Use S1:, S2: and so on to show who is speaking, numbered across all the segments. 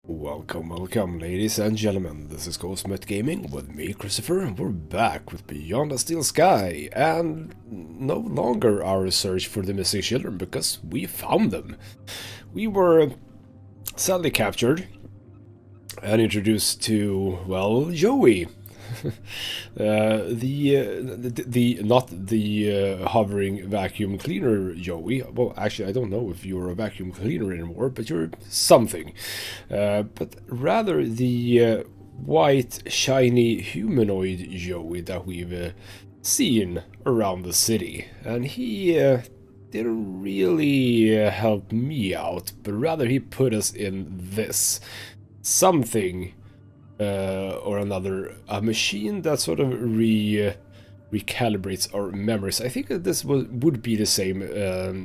S1: Welcome, welcome, ladies and gentlemen. This is Ghostmet Gaming with me, Christopher, and we're back with Beyond the Steel Sky, and no longer our search for the missing children, because we found them. We were sadly captured and introduced to, well, Joey. Not the hovering vacuum cleaner Joey. Well, actually, I don't know if you're a vacuum cleaner anymore, but you're something. But rather the white, shiny humanoid Joey that we've seen around the city. And he didn't really help me out, but rather he put us in this something or another, a machine that sort of recalibrates our memories. I think that this would be the same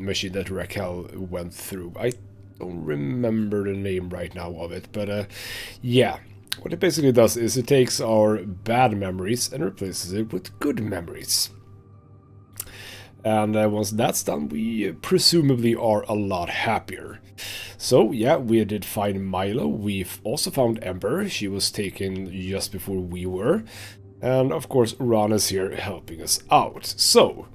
S1: machine that Raquel went through. I don't remember the name right now of it, but yeah. What it basically does is it takes our bad memories and replaces it with good memories. And once that's done, we presumably are a lot happier. So yeah, we did find Milo. We've also found Ember. She was taken just before we were. And of course, Ron is here helping us out. So,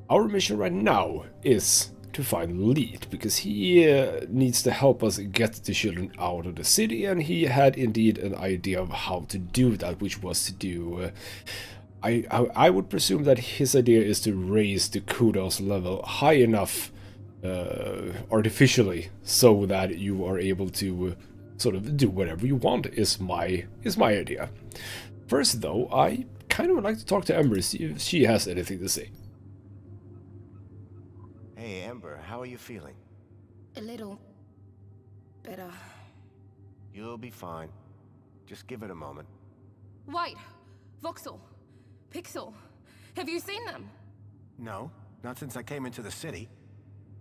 S1: our mission right now is to find Lead, because he needs to help us get the children out of the city, and he had indeed an idea of how to do that, which was to do... I would presume that his idea is to raise the kudos level high enough artificially, so that you are able to sort of do whatever you want. Is my idea. First, though, I kind of would like to talk to Ember, see if she has anything to say.
S2: Hey, Ember, how are you feeling?
S3: A little better.
S2: You'll be fine. Just give it a moment.
S3: Wait, Voxel, Pixel, have you seen them?
S2: No, not since I came into the city.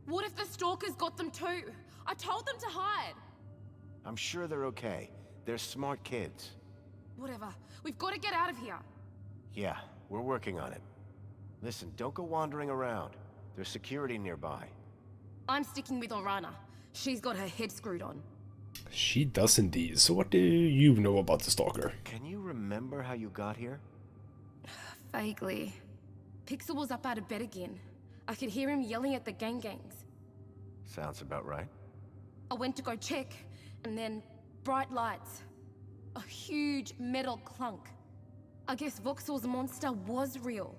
S3: What if the stalkers got them too? I told them to hide.
S2: I'm sure they're okay. They're smart kids.
S3: Whatever, we've got to get out of here.
S2: Yeah, we're working on it. Listen, don't go wandering around. There's security nearby.
S3: I'm sticking with Orana. She's got her head screwed on.
S1: She does indeed. So what do you know about the stalker?
S2: Can you remember how you got here?
S3: Vaguely. Pixel was up out of bed again. I could hear him yelling at the gangs.
S2: Sounds about right.
S3: I went to go check, and then bright lights. A huge metal clunk. I guess Voxel's monster was real.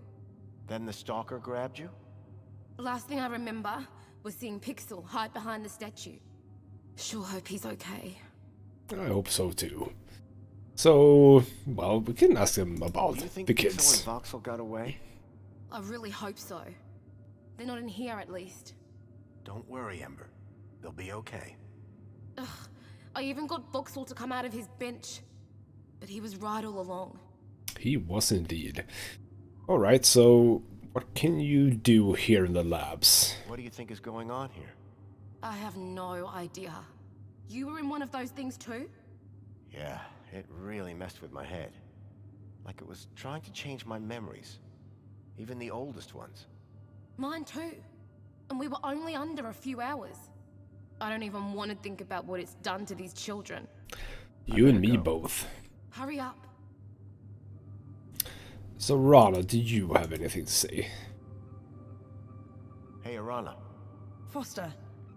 S2: Then the stalker grabbed you?
S3: Last thing I remember was seeing Pixel hide behind the statue. Sure hope he's okay.
S1: I hope so too. So, well, we can ask him about
S2: Do you think
S1: the
S2: Pixel
S1: kids.
S2: and Voxel got away?
S3: I really hope so. They're not in here, at least.
S2: Don't worry, Ember. They'll be okay.
S3: Ugh, I even got Voxel to come out of his bench. But he was right all along.
S1: He was indeed. Alright, so what can you do here in the labs?
S2: What do you think is going on here?
S3: I have no idea. You were in one of those things too?
S2: Yeah, it really messed with my head. Like it was trying to change my memories. Even the oldest ones.
S3: Mine too. And we were only under a few hours. I don't even want to think about what it's done to these children.
S1: You and me both.
S3: Hurry up.
S1: So, Rana, do you have anything to say?
S2: Hey, Arana.
S4: Foster,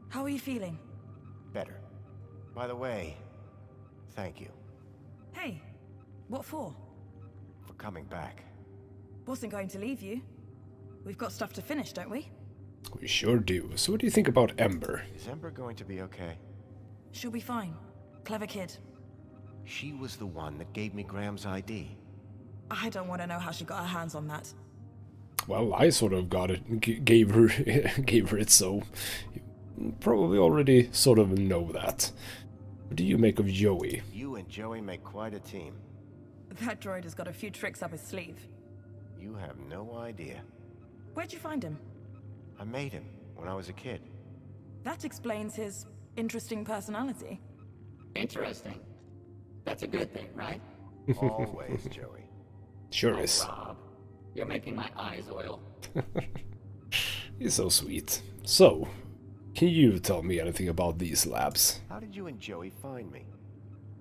S4: how are you feeling?
S2: Better. By the way, thank you
S4: Hey, what for?
S2: for coming back.
S4: Wasn't going to leave you. We've got stuff to finish, don't we?
S1: We sure do. So what do you think about Ember?
S2: Is Ember going to be okay?
S4: She'll be fine. Clever kid.
S2: She was the one that gave me Graham's ID.
S4: I don't want to know how she got her hands on that.
S1: Well, I sort of got it, gave her it, so you probably already sort of know that. What do you make of Joey?
S2: You and Joey make quite a team.
S4: That droid has got a few tricks up his sleeve.
S2: You have no idea.
S4: Where'd you find him?
S2: I made him when I was a kid.
S4: That explains his interesting personality.
S5: Interesting. That's a good thing, right?
S2: Always, Joey.
S1: Sure is.
S5: Rob, you're making my eyes oil.
S1: He's so sweet. So, can you tell me anything about these labs?
S2: How did you and Joey find me?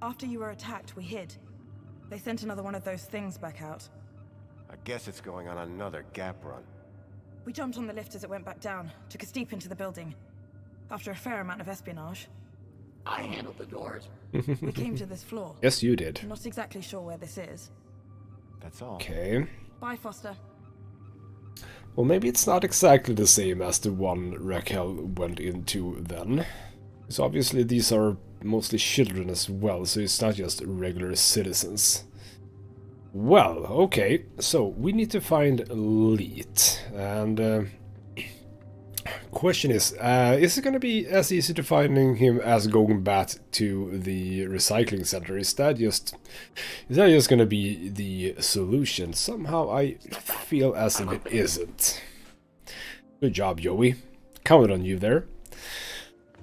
S4: After you were attacked, we hid. They sent another one of those things back out.
S2: I guess it's going on another gap run.
S4: We jumped on the lift as it went back down, took us deep into the building. After a fair amount of espionage.
S5: I handled the doors.
S4: We came to this floor.
S1: Yes, you did.
S4: I'm not exactly sure where this is.
S2: That's all.
S1: Okay.
S4: Bye, Foster.
S1: Well, maybe it's not exactly the same as the one Raquel went into then. Because obviously these are mostly children as well, so it's not just regular citizens. Well, okay, so we need to find Leet, and question is it going to be as easy to finding him as going back to the recycling center? Is that just going to be the solution? Somehow I feel as if it isn't. Good job, Joey. Counted on you there.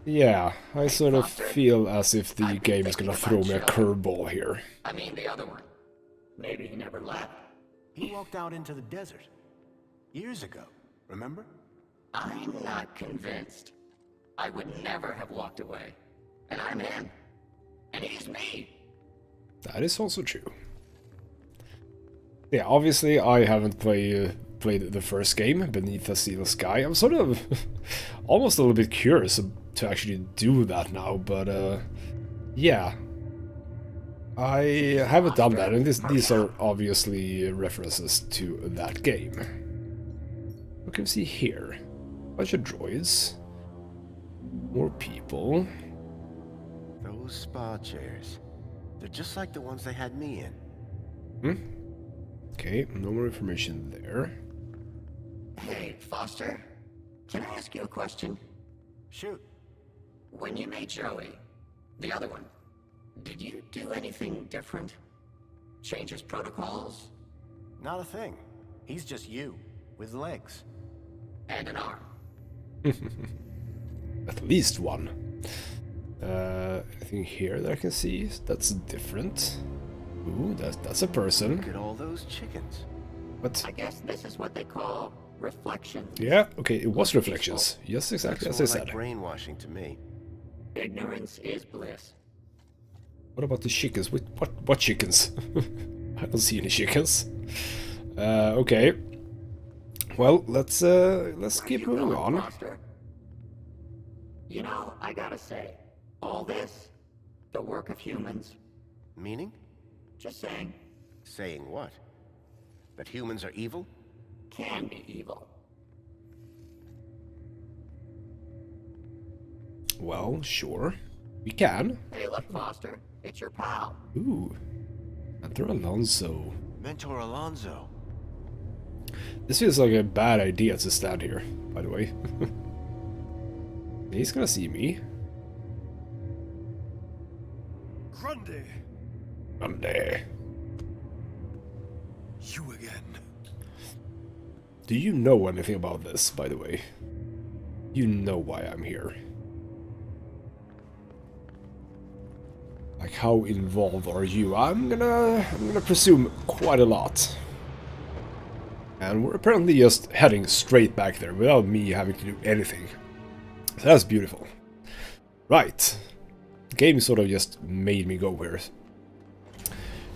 S1: Yeah, I sort of feel as if the game is going to throw me a curveball here.
S5: I mean the other one. Maybe he never left.
S2: He walked out into the desert. Years ago, remember?
S5: I'm not convinced. I would never have walked away. And I'm him. And he's me.
S1: That is also true. Yeah, obviously I haven't played the first game, Beneath the Steel Sky. I'm sort of almost a little bit curious to actually do that now, but yeah. I haven't done that, and these are obviously references to that game. What can we see here? Bunch of droids. More people.
S2: Those spa chairs. They're just like the ones they had me in.
S1: Okay, no more information there.
S5: Hey, Foster. Can I ask you a question?
S2: Shoot.
S5: When you made Joey, the other one, did you do anything different? Change his protocols?
S2: Not a thing. He's just you, with legs.
S5: And an arm.
S1: At least one. Anything here that I can see that's different? Ooh, that's a person.
S2: Look at all those chickens.
S1: What?
S5: I guess this is what they call reflection.
S1: Yeah, okay, it was reflections. Yes, exactly as I
S2: Looks more
S1: said.
S2: like brainwashing to me.
S5: Ignorance is bliss.
S1: What about the chickens? What chickens? I don't see any chickens. Okay. Well, let's keep moving on.
S5: Foster? You know, I gotta say, all this, the work of humans,
S2: Meaning?
S5: just saying,
S2: Saying what? That humans are evil?
S5: can be evil.
S1: Well, sure. We can.
S5: Hey, look, Foster, it's your pal.
S1: Ooh. Mentor Alonso.
S2: Mentor Alonso.
S1: This feels like a bad idea to stand here, by the way. He's gonna see me.
S6: Grundy,
S1: Monday.
S6: you again.
S1: Do you know anything about this, by the way? You know why I'm here. Like, how involved are you? I'm gonna presume quite a lot. And we're apparently just heading straight back there without me having to do anything. So that's beautiful. Right. The game sort of just made me go here.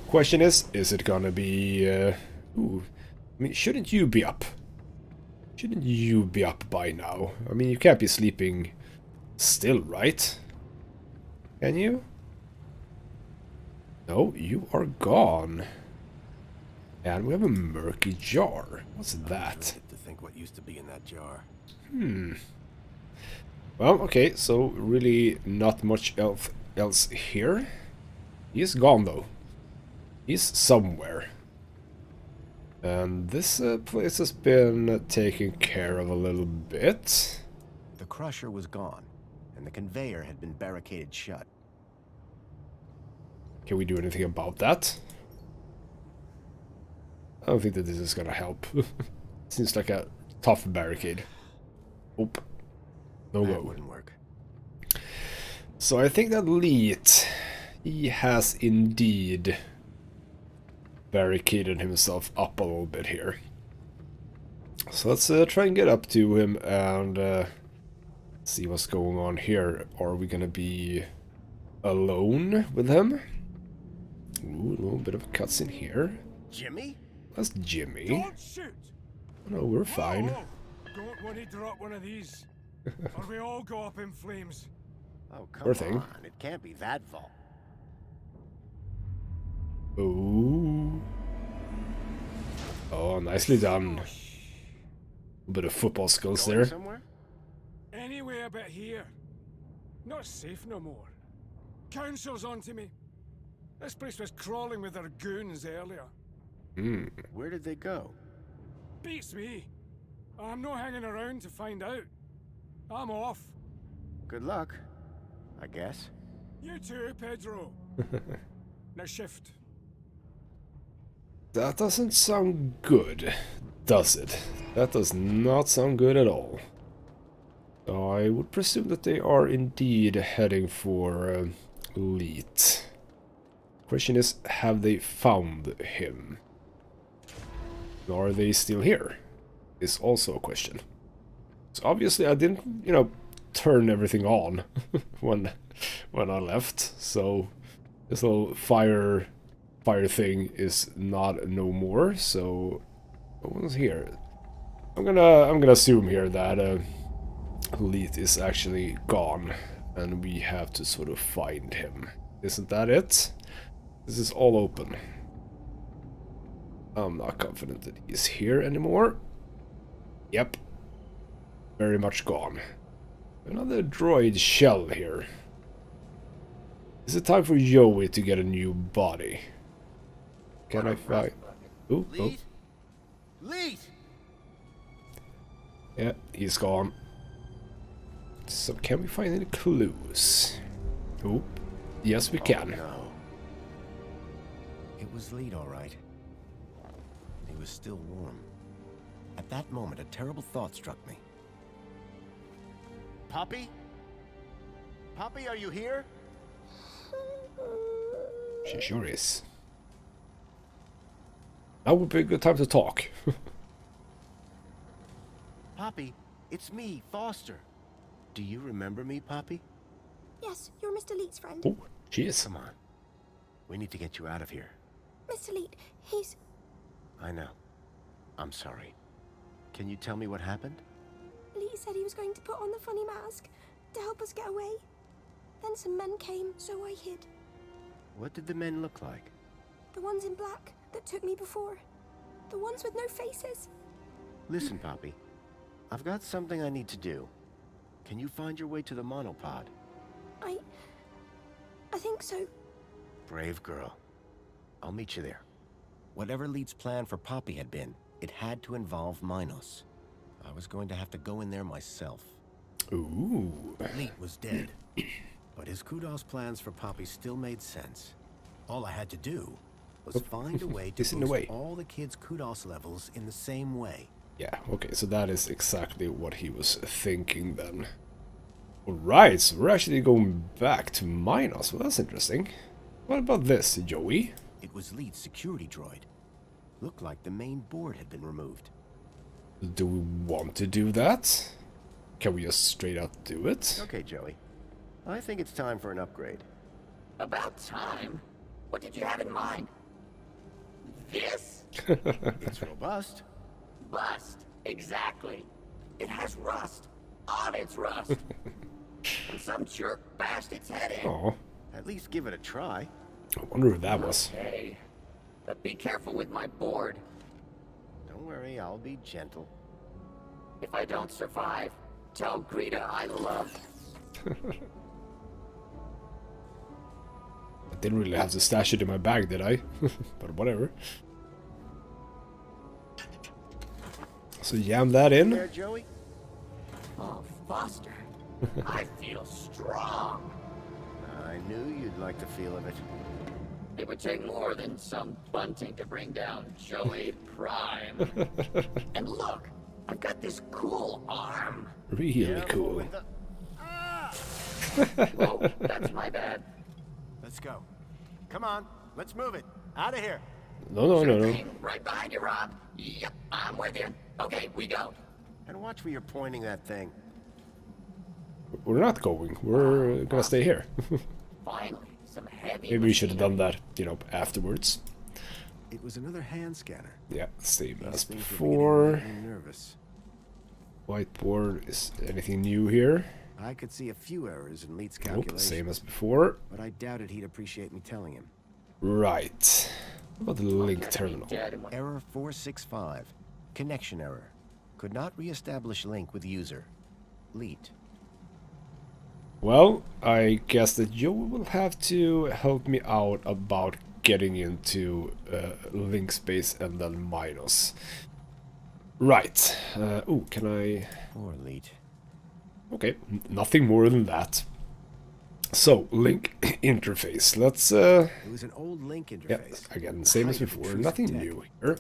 S1: Question is it gonna be... ooh. I mean, shouldn't you be up? Shouldn't you be up by now? I mean, you can't be sleeping still, right? Can you? No, you are gone. And we have a murky jar. What's that?
S2: To think what used to be in that jar.
S1: Well, okay, so really not much else here. He's gone, though. He's somewhere. And this place has been taken care of a little bit.
S2: The crusher was gone, and the conveyor had been barricaded shut.
S1: Can we do anything about that? I don't think that this is gonna help. Seems like a tough barricade. Oop. No
S2: That
S1: go.
S2: wouldn't work.
S1: So I think that Leet, he has indeed barricaded himself up a little bit here. So let's try and get up to him and see what's going on here. Are we gonna be... alone with him. Ooh, a little bit of a cutscene here.
S2: Jimmy?
S1: That's Jimmy.
S6: Don't shoot!
S1: No, we're fine.
S6: Oh, don't want to drop one of these, or we all go up in flames.
S2: Oh, come
S1: Poor thing.
S2: on. It can't be that vault.
S1: Ooh. Oh, nicely done. A bit of football skills
S2: Going
S1: there.
S2: somewhere?
S6: Anyway, a bit here. Not safe no more. Council's onto me. This place was crawling with their goons earlier.
S1: Hmm.
S2: Where did they go?
S6: Beats me. I'm not hanging around to find out. I'm off.
S2: Good luck, I guess.
S6: You too, Pedro. Now shift.
S1: That doesn't sound good, does it? That does not sound good at all. I would presume that they are indeed heading for Leet. Question is, have they found him? Are they still here? Is also a question. So obviously I didn't, you know, turn everything on when I left. So this little fire thing is not no more. So what was here? I'm gonna assume here that Leet is actually gone, and we have to sort of find him. Isn't that it? This is all open. I'm not confident that he's here anymore. Yep. Very much gone. Another droid shell here. Is it time for Joey to get a new body? Can I find... Ooh, oh.
S2: Lead? Lead!
S1: Yeah, he's gone. So can we find any clues? Oh, yes we can.
S2: No. It was Lead, all right. He was still warm. At that moment, a terrible thought struck me. Poppy? Poppy, are you here?
S1: She sure is. That would be a good time to talk.
S2: Poppy, it's me, Foster. Do you remember me, Poppy?
S7: Yes, you're Mr. Leet's friend.
S1: Oh, she is.
S2: Come on. We need to get you out of here.
S7: Mr. Leet, he's...
S2: I know. I'm sorry. Can you tell me what happened?
S7: Leet said he was going to put on the funny mask to help us get away. Then some men came, so I hid.
S2: What did the men look like?
S7: The ones in black that took me before. The ones with no faces.
S2: Listen, Poppy. I've got something I need to do. Can you find your way to the monopod?
S7: I think so.
S2: Brave girl. I'll meet you there. Whatever Leet's plan for Poppy had been, it had to involve Minos. I was going to have to go in there myself.
S1: Ooh.
S2: Leet was dead, but his Kudos plans for Poppy still made sense. All I had to do was find a way to boost all the kids' Kudos levels in the same way.
S1: Yeah, okay, so that is exactly what he was thinking then. Alright, so we're actually going back to Minos. Well, that's interesting. What about this, Joey?
S2: It was Leet's security droid. Looked like the main board had been removed.
S1: Do we want to do that? Can we just straight out do it?
S2: Okay, Joey. I think it's time for an upgrade.
S5: About time? What did you have in mind? This?
S2: It's robust.
S5: Bust. Exactly. It has rust on its rust. And some jerk bashed its head in.
S1: Oh,
S2: At least give it a try.
S1: I wonder who that was.
S5: Okay. But be careful with my board.
S2: Don't worry, I'll be gentle.
S5: If I don't survive, tell Greta I love.
S1: I didn't really have to stash it in my bag, did I? But whatever. So jam that in.
S2: There, Joey?
S5: Oh, Foster. I feel strong.
S2: I knew you'd like the feel of it.
S5: It would take more than some bunting to bring down Joey Prime. And look, I've got this cool arm.
S1: Really cool.
S5: Whoa, that's my bad.
S2: Let's go. Come on, let's move it. Out of here.
S1: No.
S5: Thing. Right behind you, Rob. Yep, I'm with you. Okay, we go.
S2: And watch where you're pointing that thing.
S1: We're not going. We're gonna stay here.
S5: Finally, some heavy
S1: Maybe we should have done
S5: machinery.
S1: that, you know, afterwards.
S2: It was another hand scanner.
S1: Yeah, same
S2: These
S1: as
S2: things were
S1: before.
S2: beginning to make me nervous.
S1: Whiteboard, is anything new here?
S2: I could see a few errors in Leet's
S1: Nope,
S2: calculations,
S1: same as before.
S2: but I doubted he'd appreciate me telling him.
S1: Right. What about the link terminal?
S2: Error 465. Connection error. Could not re-establish link with user. Leet.
S1: Well, I guess that you will have to help me out about getting into link space and then minus. Right. Oh, can I...
S2: Poor Leet.
S1: Okay, nothing more than that. So, link interface. Let's...
S2: It was an old link
S1: yeah,
S2: interface.
S1: again, same as
S2: Height of
S1: before.
S2: intrusive
S1: Nothing
S2: tech.
S1: new here.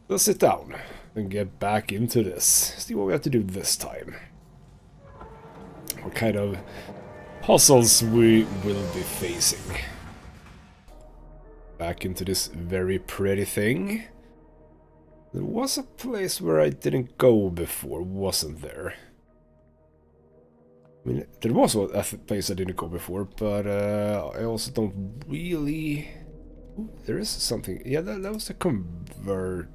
S1: Let's sit down and get back into this. See what we have to do this time. What kind of puzzles we will be facing. Back into this very pretty thing. There was a place where I didn't go before, wasn't there? I mean, there was a place I didn't go before, but I also don't really... Ooh, there is something... Yeah, that was a converter.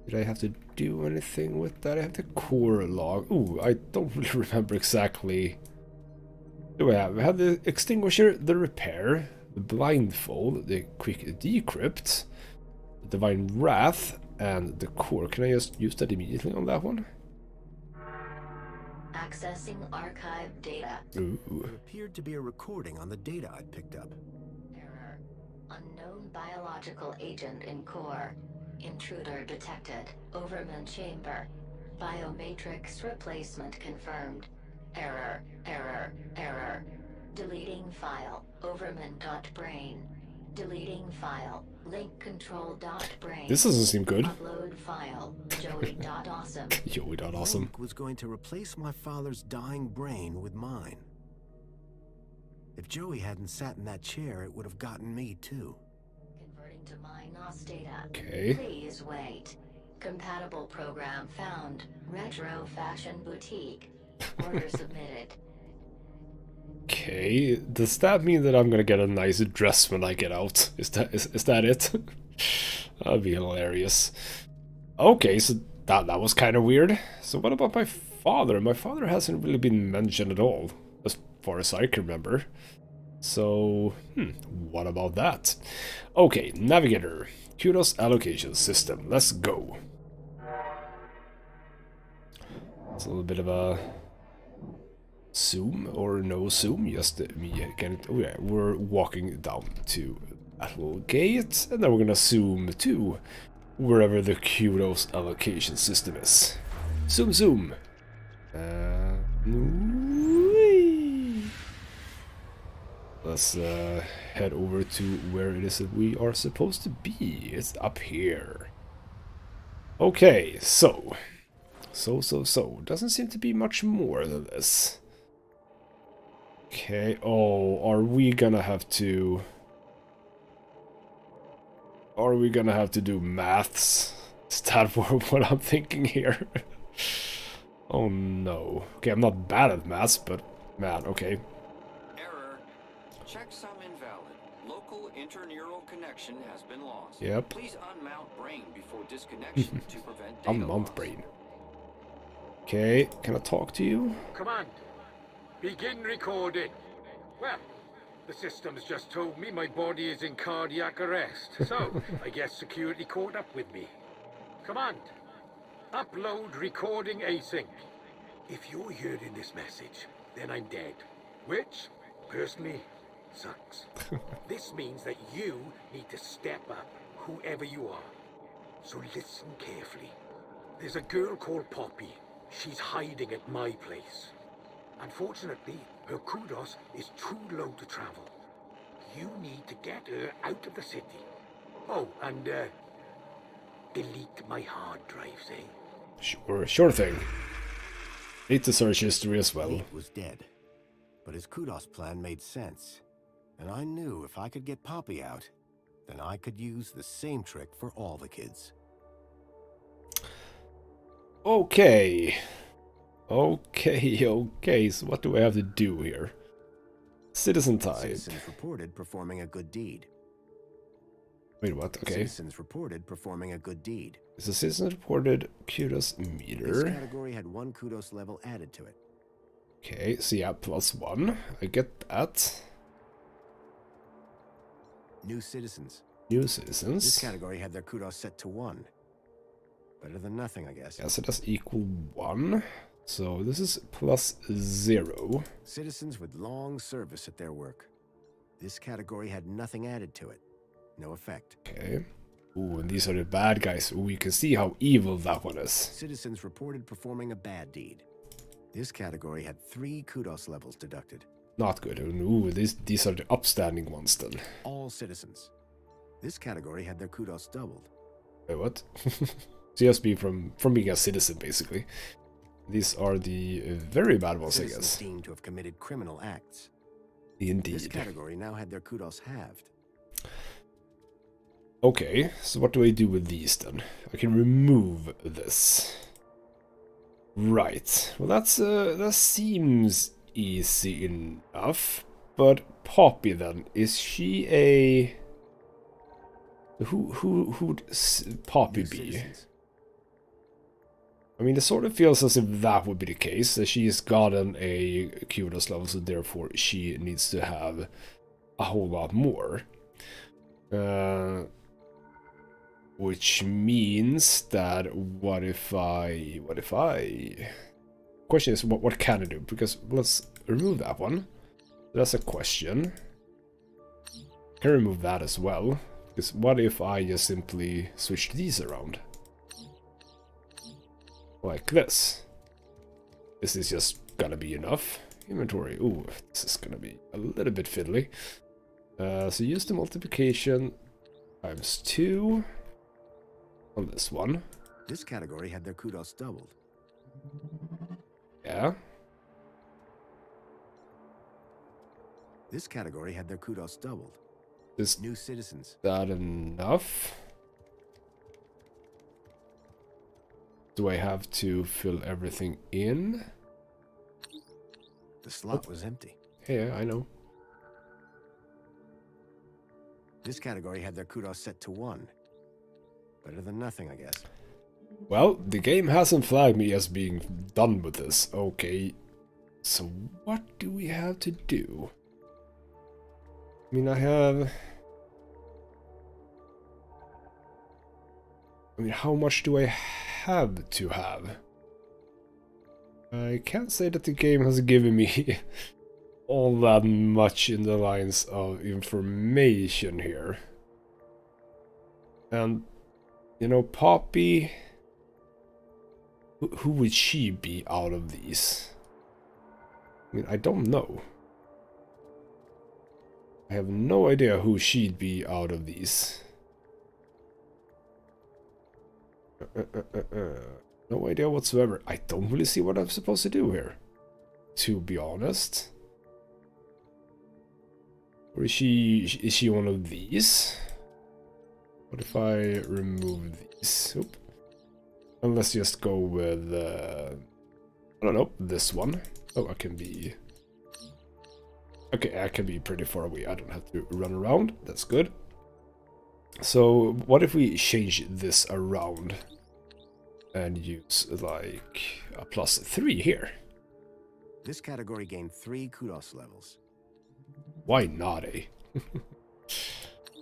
S1: Did I have to do anything with that? I have the core log. Ooh, I don't really remember exactly... What do I have? I have the extinguisher, the repair, the blindfold, the quick decrypt, the divine wrath, and the core. Can I just use that immediately on that one?
S8: Accessing archive data.
S1: Ooh.
S2: It appeared to be a recording on the data I'd picked up.
S8: Error. Unknown biological agent in core. Intruder detected. Overman chamber. Biomatrix replacement confirmed. Error. Error. Error. Deleting file. Overman.brain. Deleting file. Link control.brain.
S1: This doesn't seem good.
S8: Upload file. Joey.awesome.
S1: Joey.awesome.
S2: Link was going to replace my father's dying brain with mine. If Joey hadn't sat in that chair, it would have gotten me too.
S8: Converting to MyNOS data.
S1: Okay.
S8: Please wait. Compatible program found. Retro Fashion Boutique. Order submitted.
S1: Okay, does that mean that I'm gonna get a nice dress when I get out? Is that it? That'd be hilarious. Okay, so that was kind of weird. So what about my father? My father hasn't really been mentioned at all, as far as I can remember. So, what about that? Okay, navigator, kudos allocation system. Let's go. It's a little bit of a zoom or no zoom, just me again. Oh yeah, we're walking down to that little gate, and then we're gonna zoom to wherever the kudos allocation system is. Zoom, zoom. Let's head over to where it is that we are supposed to be. It's up here. Okay, so. Doesn't seem to be much more than this. Okay, oh, are we gonna have to do maths? Is that what I'm thinking here? Oh no. Okay, I'm not bad at maths, but man, okay.
S9: Error. Checksum invalid. Local interneural connection has been lost.
S1: Yep.
S9: Please unmount brain before disconnection to prevent data
S1: Unmount
S9: loss.
S1: brain. Okay, can I talk to you?
S6: Command. Begin recording. Well, the system's just told me my body is in cardiac arrest, so I guess security caught up with me. Command. Upload recording async. If you're hearing this message, then I'm dead. Which, personally, sucks. This means that you need to step up, whoever you are. So listen carefully. There's a girl called Poppy. She's hiding at my place. Unfortunately, her kudos is too low to travel. You need to get her out of the city. Oh, and delete my hard drives, eh?
S1: Sure thing. Need to search history as well.
S2: Leet was dead, but his kudos plan made sense. And I knew if I could get Poppy out, then I could use the same trick for all the kids.
S1: Okay. So what do I have to do here? Citizen type.
S2: Citizens reported performing a good deed.
S1: Wait, what? Okay.
S2: Citizens reported performing a good deed.
S1: It's a citizen reported kudos meter.
S2: This category had 1 kudos level added to it.
S1: Okay, so yeah, +1. I get that.
S2: New citizens.
S1: New citizens.
S2: This category had their kudos set to 1. Better than nothing, I guess.
S1: Yeah, so that's equal 1. So this is +0.
S2: Citizens with long service at their work. This category had nothing added to it. No effect.
S1: Okay. Ooh, and these are the bad guys. Ooh, you can see how evil that one is.
S2: Citizens reported performing a bad deed. This category had 3 kudos levels deducted.
S1: Not good. Ooh, these are the upstanding ones then.
S2: All citizens. This category had their kudos doubled.
S1: Wait, what? So just be from being a citizen, basically. These are the very bad ones, I guess.
S2: Deemed to have committed criminal acts.
S1: Indeed.
S2: This category now had their kudos halved.
S1: Okay, so what do I do with these then? I can remove this. Right. Well, that seems easy enough. But Poppy then, is she a... Who would Poppy be? I mean, it sort of feels as if that would be the case, that she's gotten a kudos level, so therefore she needs to have a whole lot more. Which means that what if I... Question is, what can I do? Because let's remove that one. That's a question. Can remove that as well. Because what if I just simply switch these around? Like this. Is this just gonna be enough? Inventory. Ooh, this is gonna be a little bit fiddly. So use the multiplication times 2 on this one.
S2: This category had their kudos doubled.
S1: Yeah.
S2: This category had their kudos doubled.
S1: Is
S2: new citizens.
S1: That enough? Do I have to fill everything in?
S2: The slot was empty.
S1: Yeah, I know.
S2: This category had their kudos set to 1. Better than nothing, I guess.
S1: Well, the game hasn't flagged me as being done with this. Okay. So what do we have to do? I mean, how much do I have to have? I can't say that the game has given me all that much in the lines of information here. And, you know, Poppy... Who would she be out of these? I mean, I don't know. I have no idea who she'd be out of these. No idea whatsoever. I don't really see what I'm supposed to do here, to be honest. Or is she one of these? What if I remove these? Oop. And let's just go with I don't know, this one. Oh, I can be... Okay, I can be pretty far away. I don't have to run around. That's good. So, what if we change this around and use, like, a +3 here?
S2: This category gained 3 kudos levels.
S1: Why not, eh?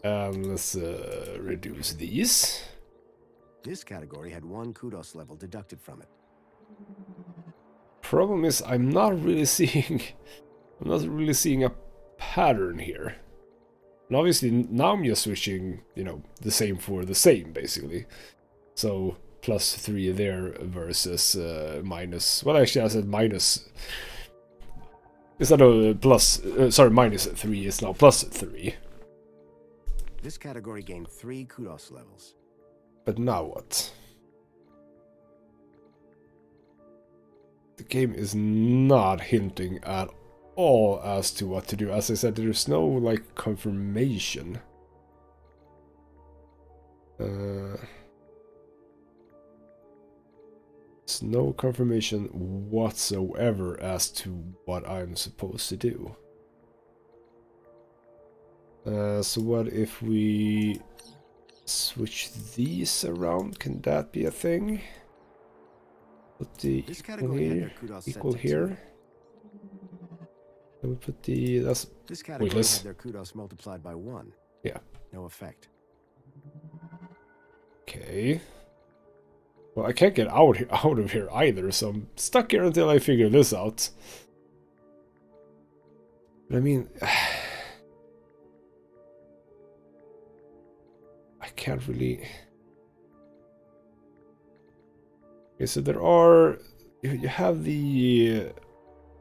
S1: Let's reduce these.
S2: This category had 1 kudos level deducted from it.
S1: Problem is, I'm not really seeing a pattern here. And obviously, now I'm just switching, you know, the same for the same, basically. So, +3 there versus minus... Well, actually, I said minus... Instead of -3, it's now +3.
S2: This category gained 3 kudos levels.
S1: But now what? The game is not hinting at all as to what to do. As I said, there's no, like, confirmation. There's no confirmation whatsoever as to what I'm supposed to do. So what if we switch these around? Can that be a thing? Put the equal here. And we put the
S2: this category had their kudos multiplied by 1.
S1: Yeah.
S2: No effect.
S1: Okay. Well, I can't get out of here either, so I'm stuck here until I figure this out. But I mean, I can't really. Okay, so there are. You have the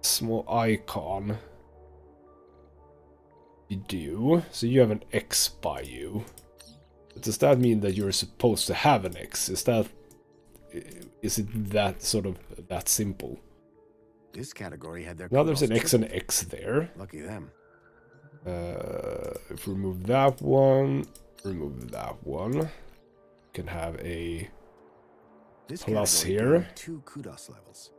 S1: small icon. You do. So you have an X by you. But does that mean that you're supposed to have an X? Is it that sort of that simple?
S2: This category had their
S1: now there's an X and an X there.
S2: Lucky them.
S1: If we remove that one, remove that one, can have a plus here.
S2: 2 kudos levels.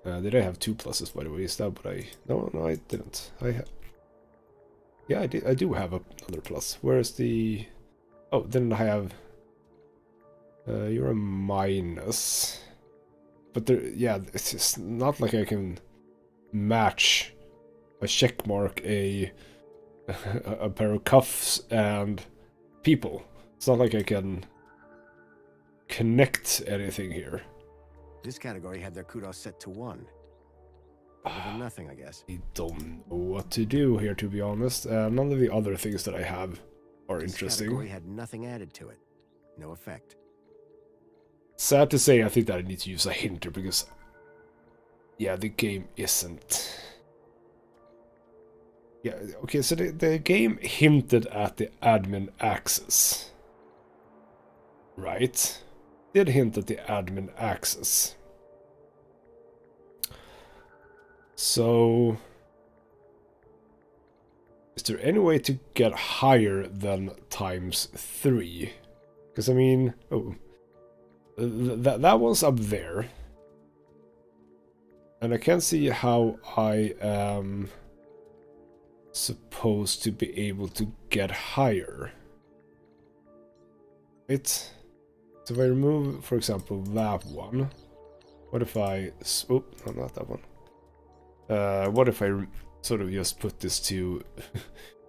S1: Did I have 2 pluses, by the way? Is that what I... No, I didn't. Yeah, I did. I do have another plus. Where's the... Oh, then I have... you're a minus. But there, yeah, it's just not like I can match a check mark, a pair of cuffs, and people. It's not like I can connect anything here.
S2: This category had their kudos set to 1. Better than nothing, I guess.
S1: I don't know what to do here, to be honest. None of the other things that I have are interesting.
S2: This category had nothing added to it. No effect.
S1: Sad to say, I think that I need to use a hinter because, yeah, the game isn't. Yeah, okay, so the game hinted at the admin access. Right? Did hint at the admin access. So, is there any way to get higher than ×3? Because I mean, oh, that one's up there, and I can't see how I am supposed to be able to get higher. So if I remove, for example, that one, what if I... Oh, no, not that one. What if I sort of just put this to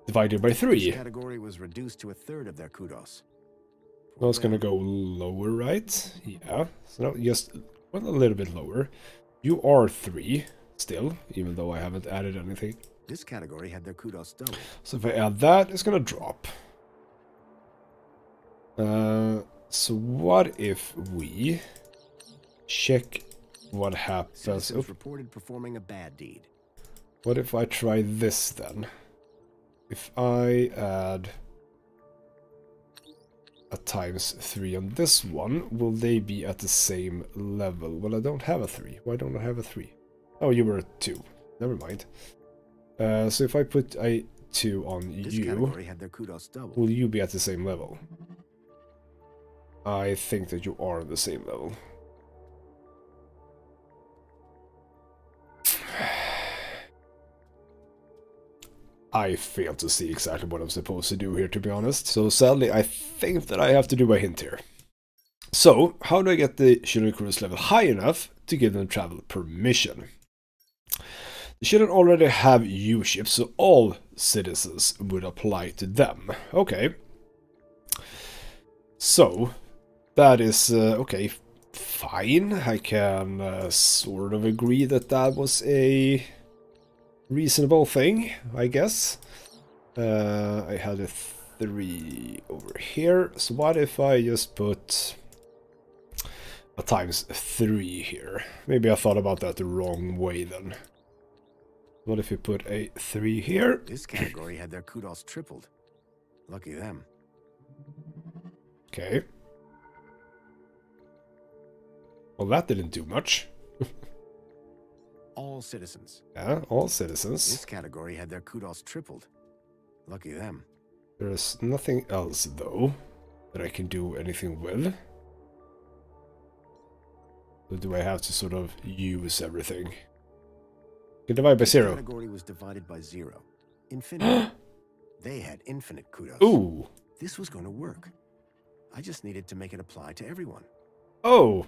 S1: divided by 3?
S2: This category was reduced to 1/3 of their kudos.
S1: Well, it's gonna go lower, right? Yeah. So now just well, a little bit lower. You are 3 still, even though I haven't added anything.
S2: This category had their kudos double.
S1: So if I add that, it's gonna drop. So what if we check what happens?
S2: Citizens reported performing a bad deed.
S1: What if I try this then? If I add a ×3 on this one, will they be at the same level? Well, I don't have a 3. Why don't I have a 3? Oh, you were a 2. Never mind. So if I put a 2 on you,
S2: had their kudos double.
S1: will you be at the same level? I think that you are on the same level. I fail to see exactly what I'm supposed to do here, to be honest. So sadly, I think that I have to do a hint here. So, how do I get the children cruise level high enough to give them travel permission? The children already have U-ships, so all citizens would apply to them. Okay. So, that is, okay, fine. I can sort of agree that that was a reasonable thing, I guess. I had a 3 over here. So what if I just put a ×3 here? Maybe I thought about that the wrong way then. What if we put a 3 here?
S2: This category had their kudos tripled. Lucky them.
S1: Okay. Well, that didn't do much.
S2: All citizens.
S1: Yeah, all citizens.
S2: This category had their kudos tripled. Lucky them.
S1: There's nothing else, though, that I can do anything with. So do I have to sort of use everything? You can divide by 0.
S2: The category was divided by 0. Infinity. They had infinite kudos.
S1: Ooh.
S2: This was going to work. I just needed to make it apply to everyone.
S1: Oh.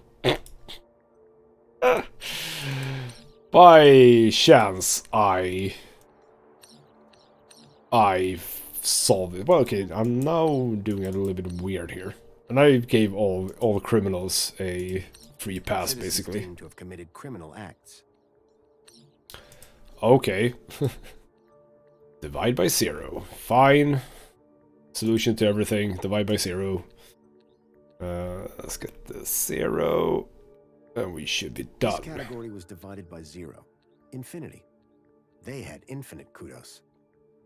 S1: By chance, I solved it. Well, okay, I'm now doing a little bit weird here. And I gave all criminals a free pass, basically.
S2: Seem to have committed criminal acts.
S1: Okay. Divide by 0. Fine. Solution to everything. Divide by 0. Let's get the 0. And we should be done.
S2: This category was divided by 0. Infinity. They had infinite kudos.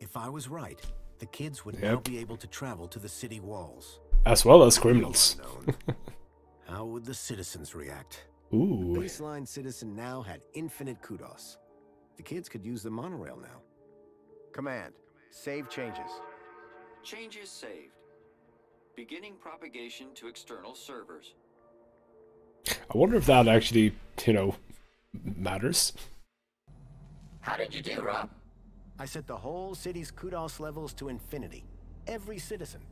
S2: If I was right, the kids would now be able to travel to the city walls.
S1: As well as criminals.
S2: How would the citizens react?
S1: Ooh.
S2: The baseline citizen now had infinite kudos. The kids could use the monorail now. Command. Save changes.
S9: Changes saved. Beginning propagation to external servers.
S1: I wonder if that actually, you know, matters.
S5: How did you do, Rob?
S2: I set the whole city's kudos levels to infinity. Every citizen.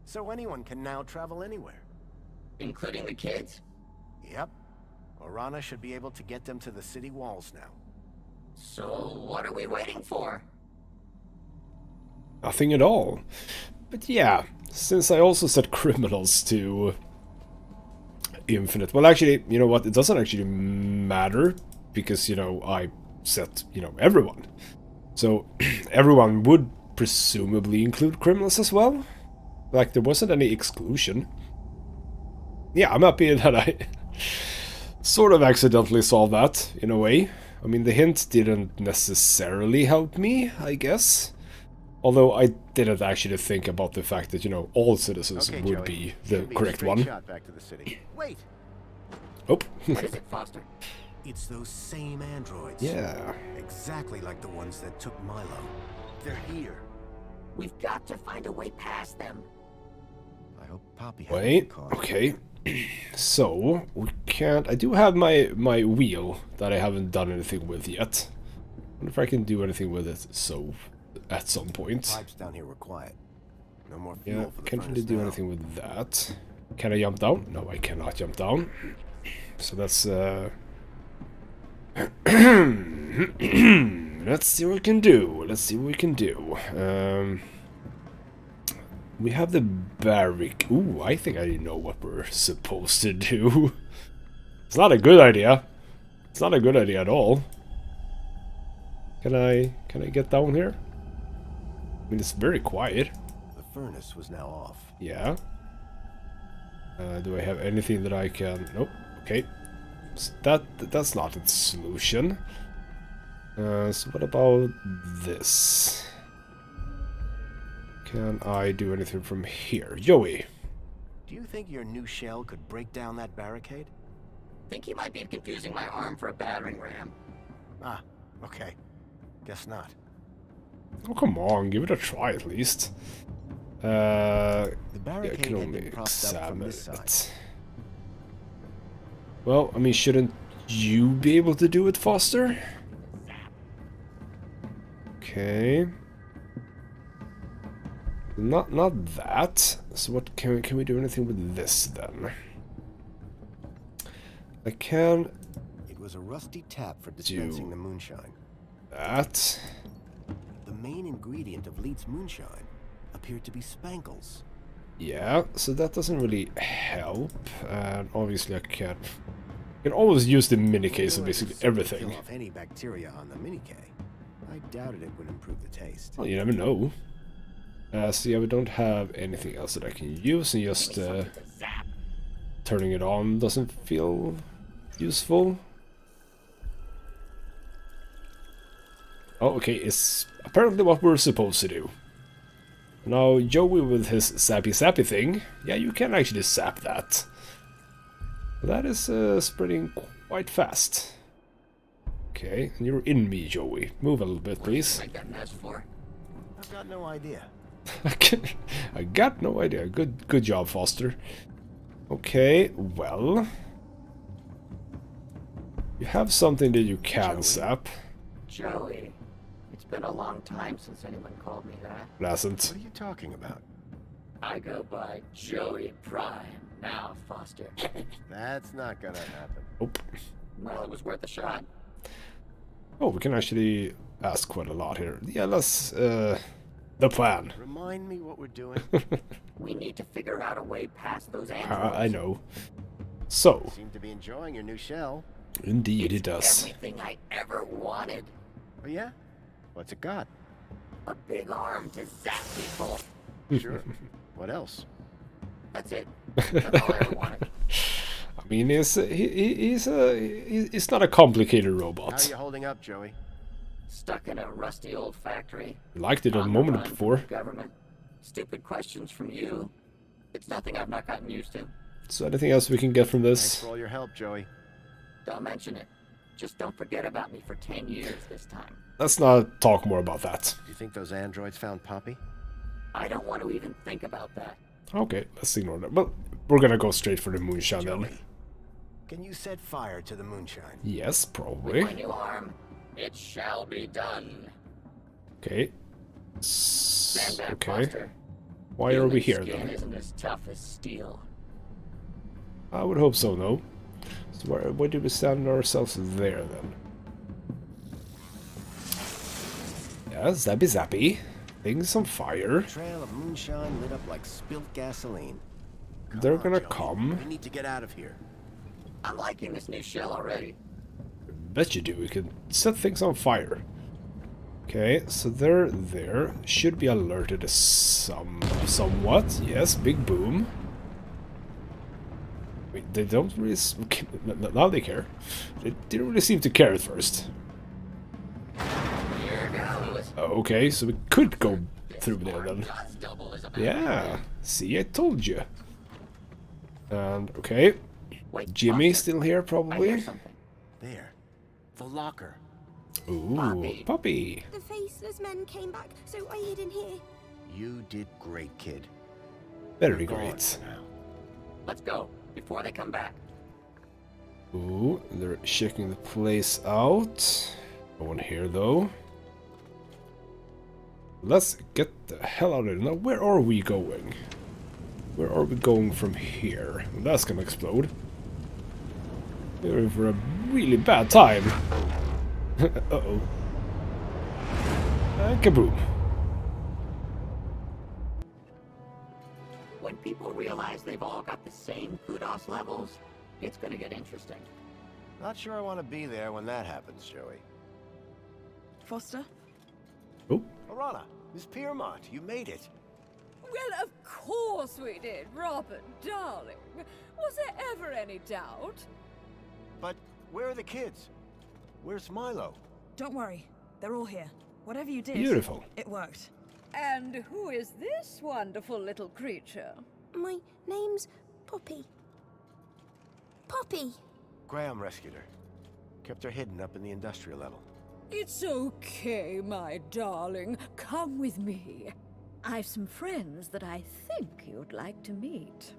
S2: So anyone can now travel anywhere.
S5: Including the kids?
S2: Yep. Orana should be able to get them to the city walls now.
S5: So what are we waiting for?
S1: Nothing at all. But yeah, since I also set criminals to infinite. Well, actually, you know what? It doesn't actually matter because, you know, I set, you know, everyone. So everyone would presumably include criminals as well. Like, there wasn't any exclusion. Yeah, I'm happy that I sort of accidentally solved that, in a way. I mean, the hint didn't necessarily help me, I guess. Although I didn't actually think about the fact that, you know, all citizens would be the correct one.
S2: Shot back to the city. Wait!
S1: Oh.
S5: What is it, Foster?
S2: It's those same androids.
S1: Yeah.
S2: Exactly like the ones that took Milo. They're here.
S5: We've got to find a way past them.
S2: I hope Poppy has
S1: Wait, okay. So, we can't... I do have my wheel that I haven't done anything with yet. I wonder if I can do anything with it, so... at some point.
S2: Pipes down here were quiet. No more fuel
S1: Yeah,
S2: for the
S1: can't really do anything with that. Can I jump down? No, I cannot jump down. So that's... let's see what we can do. Let's see what we can do. We have the barrack. Ooh, I think I know what we're supposed to do. It's not a good idea. It's not a good idea at all. Can I get down here? I mean, it's very quiet.
S2: The furnace was now off.
S1: Yeah. Do I have anything that I can... Nope. Okay. So that's not a solution. So what about this? Can I do anything from here? Joey.
S2: Do you think your new shell could break down that barricade?
S5: Think you might be confusing my arm for a battering ram.
S2: Ah, okay. Guess not.
S1: Oh, come on. Give it a try at least.
S2: The
S1: Yeah, I
S2: barricade
S1: can
S2: had
S1: only
S2: been propped up from
S1: examine
S2: this side.
S1: it. Well, I mean, shouldn't you be able to do it faster? Okay. Not that. So what can we do anything with this then? I can
S2: It was a rusty tap for dispensing the moonshine.
S1: that.
S2: The main ingredient of Leeds moonshine appeared to be spankles.
S1: Yeah, so that doesn't really help. And obviously I can always use the mini case of basically everything.
S2: Kill off any bacteria on the mini K. I doubted it would improve the taste.
S1: Well, you never know. So yeah, we don't have anything else that I can use, and just turning it on doesn't feel useful. Oh, okay, it's apparently what we're supposed to do. Now, Joey with his sappy thing, yeah, you can actually sap that. That is spreading quite fast. Okay, and you're in me, Joey. Move a little bit, please.
S5: What that mess for?
S2: I've got no idea.
S1: I got no idea. Good job, Foster. Okay, well, you have something that you can sap.
S5: Joey, it's It's been a long time since anyone called me that.
S1: Hasn't.
S2: What are you talking about?
S5: I go by Joey Prime now, Foster.
S2: That's not gonna happen.
S1: Nope.
S5: Well, it was worth a shot.
S1: Oh, we can actually ask quite a lot here. Yeah, let's, the plan.
S2: Remind me what we're doing.
S5: We need to figure out a way past those androids.
S1: I know. So.
S2: You seem to be enjoying your new shell.
S1: Indeed, it does.
S5: Everything I ever wanted.
S2: Oh yeah? What's it got?
S5: A big arm to zap people.
S2: Sure. What else?
S5: That's it. That's all I ever wanted.
S1: I mean, he's not a complicated
S2: How
S1: robot.
S2: are you holding up, Joey?
S5: Stuck in a rusty old factory.
S1: Liked it a
S5: On the
S1: moment
S5: run from
S1: before.
S5: the government. Stupid questions from you. It's nothing I've not gotten used to.
S1: So anything else we can get from
S2: Thanks
S1: this?
S2: for all your help, Joey.
S5: Don't mention it. Just don't forget about me for 10 years this time.
S1: Let's not talk more about that.
S2: Do you think those androids found Poppy?
S5: I don't want to even think about that.
S1: Okay, let's ignore that. But we're gonna go straight for the moonshine then.
S2: Joey, can you set fire to the moonshine?
S1: Yes,
S5: With
S1: probably.
S5: my new arm, it shall be done.
S1: Okay.
S5: Stand back,
S1: Okay.
S5: Foster.
S1: Why are we here
S5: Human skin
S1: then?
S5: isn't as tough as steel.
S1: I would hope so, no. So where did we stand ourselves there then? Yeah, zappy zappy. Things on fire.
S2: Trail of moonshine lit up like spilt gasoline.
S1: They're
S2: on,
S1: gonna
S2: Joey.
S1: come.
S2: We need to get out of here.
S5: I'm liking this new shell already.
S1: Bet you do. We can set things on fire. Okay, so they're there. Should be alerted somewhat. Yes, big boom. Wait, they don't really... Now they care. They didn't really seem to care at first.
S5: Here goes.
S1: Okay, so we could go through there then.
S5: God's double is about
S1: Yeah, see, I told you. And, okay.
S5: Wait,
S1: Jimmy
S5: Foster,
S1: still here,
S5: I hear
S1: probably.
S5: something.
S2: There. The locker.
S1: Ooh, puppy.
S7: The faceless men came back, so I hid in here.
S2: You did great, kid.
S1: Very
S2: You're gone
S1: great.
S2: now.
S5: Let's go before they come back.
S1: Ooh, they're checking the place out. No one here, though. Let's get the hell out of here. Now, where are we going? Where are we going from here? Well, that's gonna explode. We're in for a really bad time. Uh-oh. And kaboom.
S5: When people realize they've all got the same kudos levels, it's gonna get interesting.
S2: Not sure I want to be there when that happens, Joey.
S4: Foster?
S1: Oh,
S2: Arana, Miss Piermont, you made it.
S10: Well, of course we did, Robert, darling. Was there ever any doubt?
S2: But where are the kids? Where's Milo?
S4: Don't worry. They're all here. Whatever you did,
S1: beautiful.
S4: it worked.
S10: And who is this wonderful little creature?
S7: My name's Poppy. Poppy!
S2: Graham rescued her. Kept her hidden up in the industrial level.
S10: It's okay, my darling. Come with me. I've some friends that I think you'd like to meet.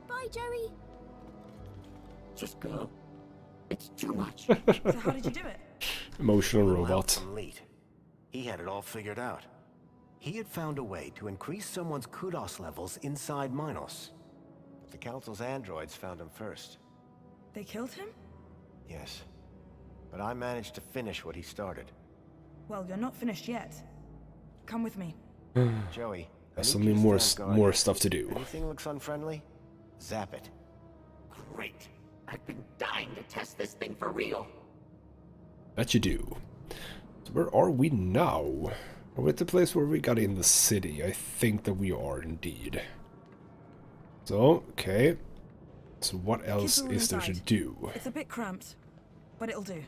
S7: Bye, Joey.
S5: Just go. It's too much.
S4: So how did you do it?
S1: Emotional
S2: Little help
S1: robot.
S2: from Leet. He had it all figured out. He had found a way to increase someone's kudos levels inside Minos. The Council's androids found him first.
S4: They killed him?
S2: Yes. But I managed to finish what he started.
S4: Well, you're not finished yet. Come with me.
S2: Joey,
S1: There's
S2: I need
S1: something
S2: you to
S1: more,
S2: stand guard.
S1: more stuff to do.
S2: Anything looks unfriendly? Zap it.
S5: Great. I've been dying to test this thing for real.
S1: Bet you do. So where are we now? Are we at the place where we got in the city? I think that we are indeed. So, okay. So what else
S4: all
S1: is there to
S4: inside.
S1: do?
S4: It's a bit cramped, but it'll do.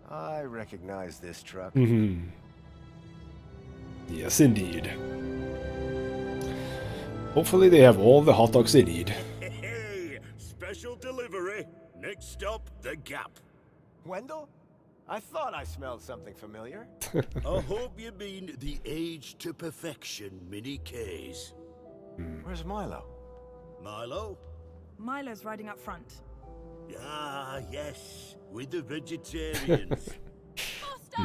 S2: I recognize this truck.
S1: Mm-hmm. Yes, indeed. Hopefully they have all the hot dogs they need.
S11: Hey, special delivery. Next stop, the Gap.
S2: Wendell? I thought I smelled something familiar.
S11: I hope you mean the Age to Perfection mini Ks.
S2: Where's Milo?
S11: Milo?
S4: Milo's riding up front.
S11: Ah, yes, with the vegetarians.
S10: Foster!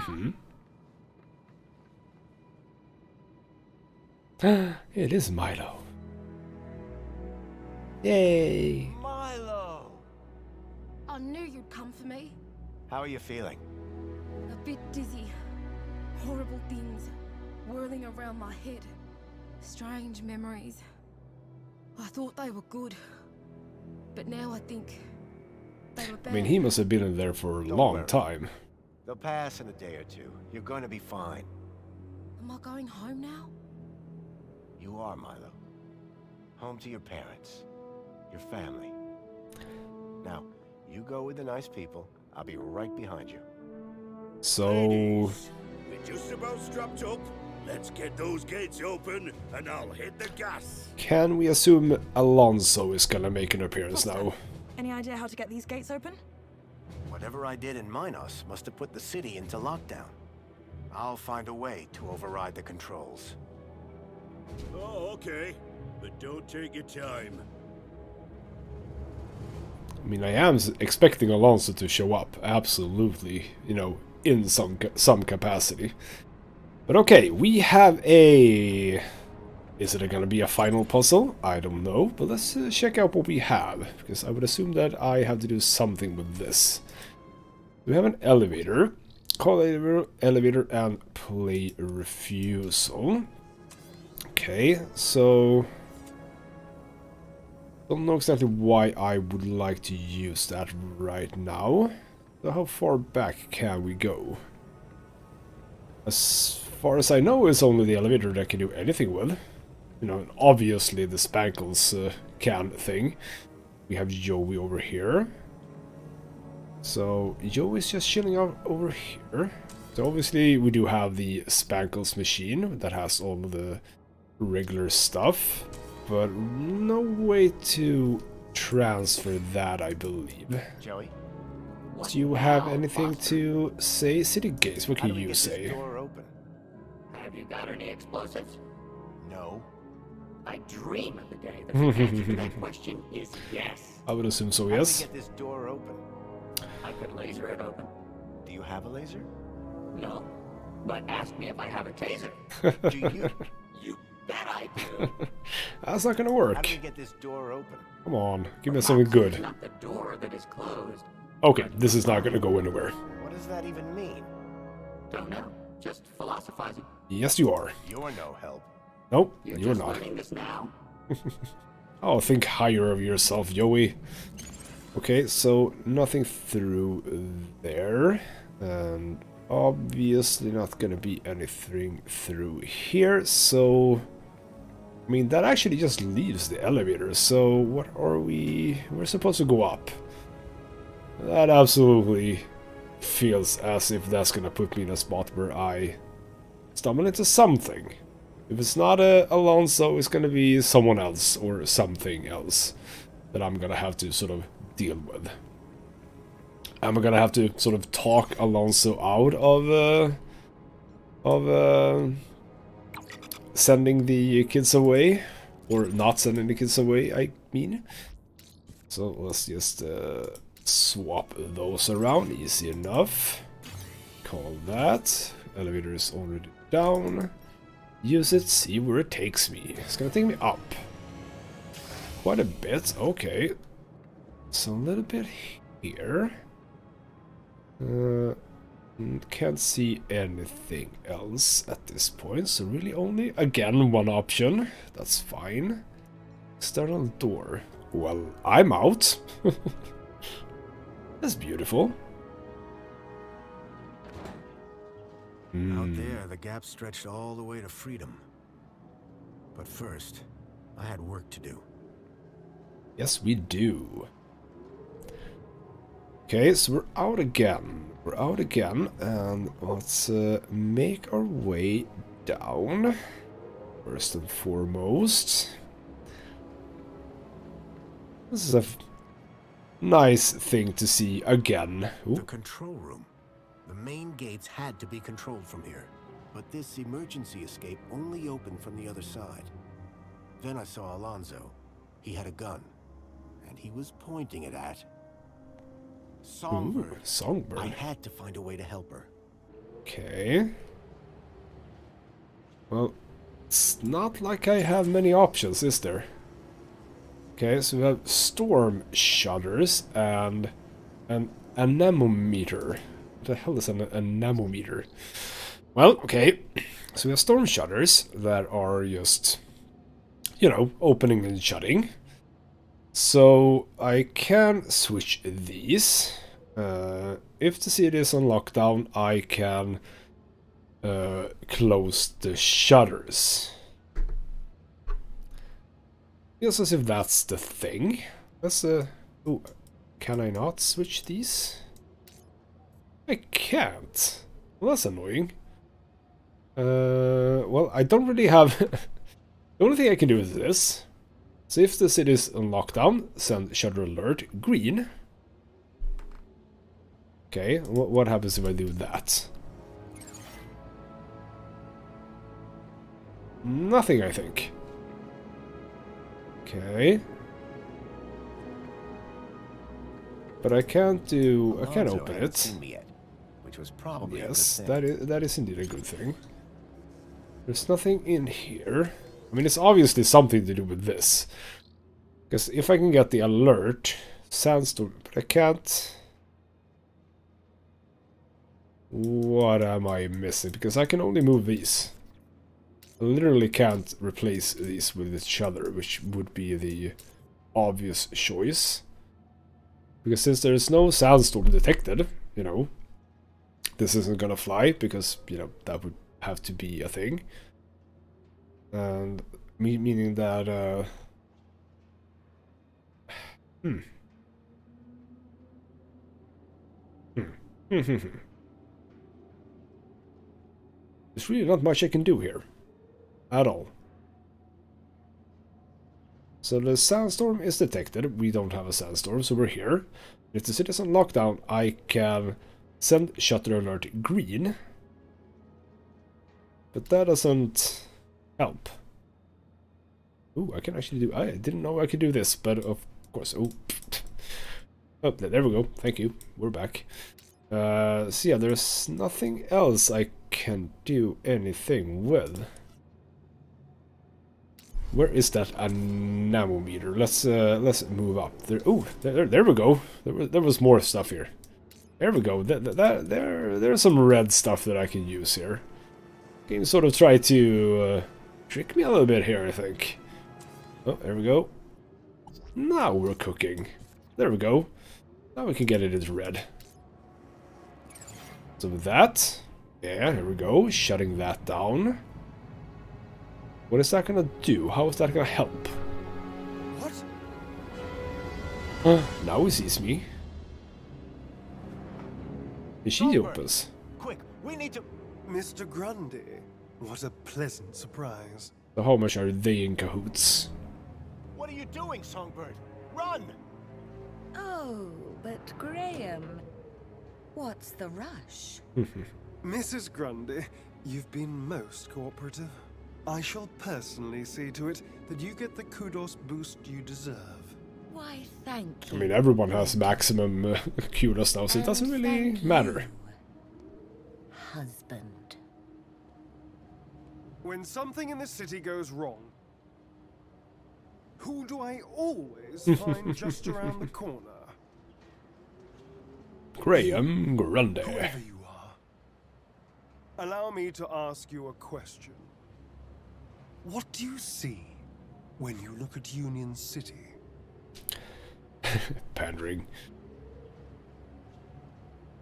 S1: It is Milo. Yay!
S2: Milo!
S3: I knew you'd come for me.
S2: How are you feeling?
S3: A bit dizzy. Horrible things whirling around my head. Strange memories. I thought they were good, but now I think they were bad.
S1: I mean, he must have been in there for a long time.
S2: They'll pass in a day or two. You're going to be fine.
S3: Am I going home now?
S2: You are, Milo. Home to your parents. Your family. Now, you go with the nice people. I'll be right behind you.
S1: So...
S11: Ladies, we're just about strapped up. Let's get those gates open, and I'll hit the gas.
S1: Can we assume Alonso is gonna make an appearance now?
S4: Any idea how to get these gates open?
S2: Whatever I did in Minos must have put the city into lockdown. I'll find a way to override the controls.
S11: Oh, okay. But don't take your time.
S1: I mean, I am expecting Alonso to show up, absolutely, you know, in some capacity. But okay, we have a... Is it gonna be a final puzzle? I don't know, but let's check out what we have, because I would assume that I have to do something with this. We have an elevator, call elevator, and play refusal. Okay, so... Don't know exactly why I would like to use that right now. So how far back can we go? As far as I know, it's only the elevator that can do anything with. You know, obviously the Spankles can thing. We have Joey over here. So Joey's just chilling out over here. So obviously we do have the Spankles machine that has all of the regular stuff. But no way to transfer that, I believe.
S2: Joey?
S1: Do you have anything to say? City Gates, what can you say?
S2: Door open?
S5: Have you got any explosives?
S2: No.
S5: I dream of the day that the answer to that question is yes.
S1: I would assume so,
S2: How
S1: yes.
S2: do we get this door open?
S5: I could laser it open.
S2: Do you have a laser?
S5: No. But ask me if I have a taser.
S2: Do you?
S5: You bet I do.
S1: That's not gonna work.
S2: How do we get this door open?
S1: Come on, give me something good.
S5: Not the door that is closed.
S1: Okay, this is not gonna go anywhere.
S2: What does that even mean?
S5: Don't know. Just philosophizing.
S1: Yes, you are.
S2: You're no help.
S1: Nope,
S5: You're
S1: you're
S5: just
S1: not.
S5: learning this now.
S1: Oh, think higher of yourself, Joey. Okay, so nothing through there. And obviously not gonna be anything through here, so... I mean, that actually just leaves the elevator, so what are we... We're supposed to go up. That absolutely feels as if that's gonna put me in a spot where I stumble into something. If it's not Alonso, it's gonna be someone else or something else that I'm gonna have to sort of deal with. I'm gonna have to sort of talk Alonso out of sending the kids away, or not sending the kids away, I mean. So let's just swap those around, easy enough. Call that. Elevator is already down. Use it, see where it takes me. It's gonna take me up. Quite a bit, okay. So a little bit here. Can't see anything else at this point, so really only, again, one option. That's fine. External door. Well, I'm out. That's beautiful.
S2: Out there, the gap stretched all the way to freedom. But first, I had work to do.
S1: Yes, we do. Okay, so we're out again. We're out again, and let's make our way down. First and foremost. This is a nice thing to see again. Ooh.
S2: The control room. The main gates had to be controlled from here, but this emergency escape only opened from the other side. Then I saw Alonso. He had a gun, and he was pointing it at Songbird.
S1: Ooh, Songbird.
S2: I had to find a way to help her.
S1: Okay. Well, it's not like I have many options, is there? Okay, so we have storm shutters and an anemometer. What the hell is an anemometer? Well, okay. So we have storm shutters that are just, you know, opening and shutting. So I can switch these. If the city is on lockdown, I can close the shutters. Just as if that's the thing. That's oh, can I not switch these? I can't. Well, that's annoying. Well, I don't really have... The only thing I can do is this. So if the city is on lockdown, send shutter alert green. Okay, what happens if I do that? Nothing, I think. Okay. But I can't do... I can't open it.
S2: Seen me yet, which was probably
S1: Yes,
S2: a good thing.
S1: that is indeed a good thing. There's nothing in here. I mean, it's obviously something to do with this. Because if I can get the alert, sandstorm, but I can't... What am I missing? Because I can only move these. I literally can't replace these with each other, which would be the obvious choice. Because since there is no sandstorm detected, you know, this isn't gonna fly, because, you know, that would have to be a thing. And meaning that, There's really not much I can do here. At all. So the sandstorm is detected. We don't have a sandstorm, so we're here. If the city is on lockdown, I can send shutter alert green. But that doesn't help. Ooh, I can actually do... I didn't know I could do this, but of course... Oh, oh, there we go. Thank you. We're back. So yeah, there's nothing else I can do anything with. Where is that anemometer? Let's move up. There. Oh, there we go. There was more stuff here. There we go. There's some red stuff that I can use here. Game sort of try to trick me a little bit here, I think. Oh, there we go. Now we're cooking. There we go. Now we can get it as red. So with that, yeah, here we go. Shutting that down. What is that gonna do? How is that gonna help? What? Now he sees me. And she opens.
S11: Quick, we need to... Mr. Grundy, what a pleasant surprise.
S1: So how much are they in cahoots?
S11: What are you doing, Songbird? Run!
S10: Oh, but Graham, what's the rush?
S12: Mrs. Grundy, you've been most cooperative. I shall personally see to it that you get the kudos boost you deserve.
S10: Why, thank you.
S1: I mean, everyone has maximum kudos now, so it doesn't really matter.
S10: Husband.
S12: When something in the city goes wrong, who do I always find just around the corner?
S1: Graham Grundy.
S12: Whoever you are, allow me to ask you a question. What do you see when you look at Union City?
S1: Pandering.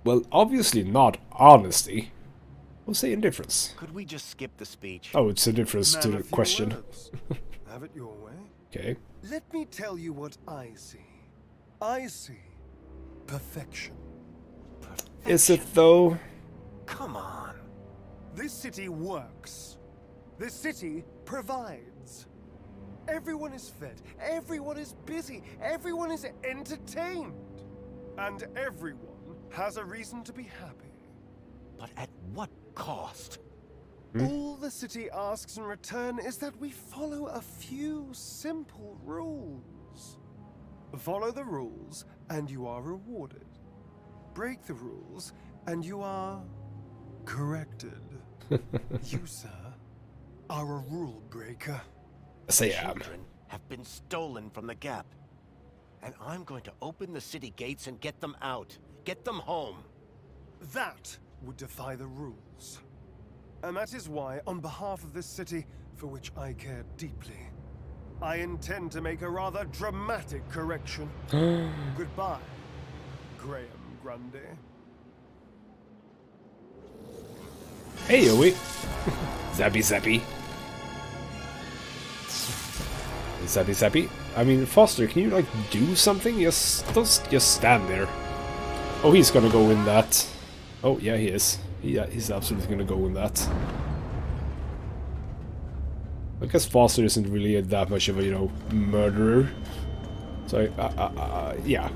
S1: Well, obviously not honesty. We'll say indifference.
S2: Could we just skip the speech?
S1: Oh, it's indifference to the question.
S12: Have it your way.
S1: Okay.
S12: Let me tell you what I see. I see perfection.
S1: Is it though?
S12: Come on. This city works. This city provides. Everyone is fed. Everyone is busy. Everyone is entertained. And everyone has a reason to be happy.
S2: But at what cost?
S12: All the city asks in return is that we follow a few simple rules. Follow the rules and you are rewarded. Break the rules and you are corrected. You, sir, are a rule breaker.
S1: Yes, I am.
S2: Children have been stolen from the Gap. And I'm going to open the city gates and get them out. Get them home.
S12: That would defy the rules. And that is why, on behalf of this city, for which I care deeply, I intend to make a rather dramatic correction. Goodbye, Graham Grundy.
S1: Hey, Yowie. Zappy, zappy. Zappy, zappy. I mean, Foster, can you, like, do something? Don't just stand there. Oh, he's gonna go in that. Oh, yeah, he is. Yeah, he's absolutely gonna go in that. I guess Foster isn't really that much of a, you know, murderer. So, yeah.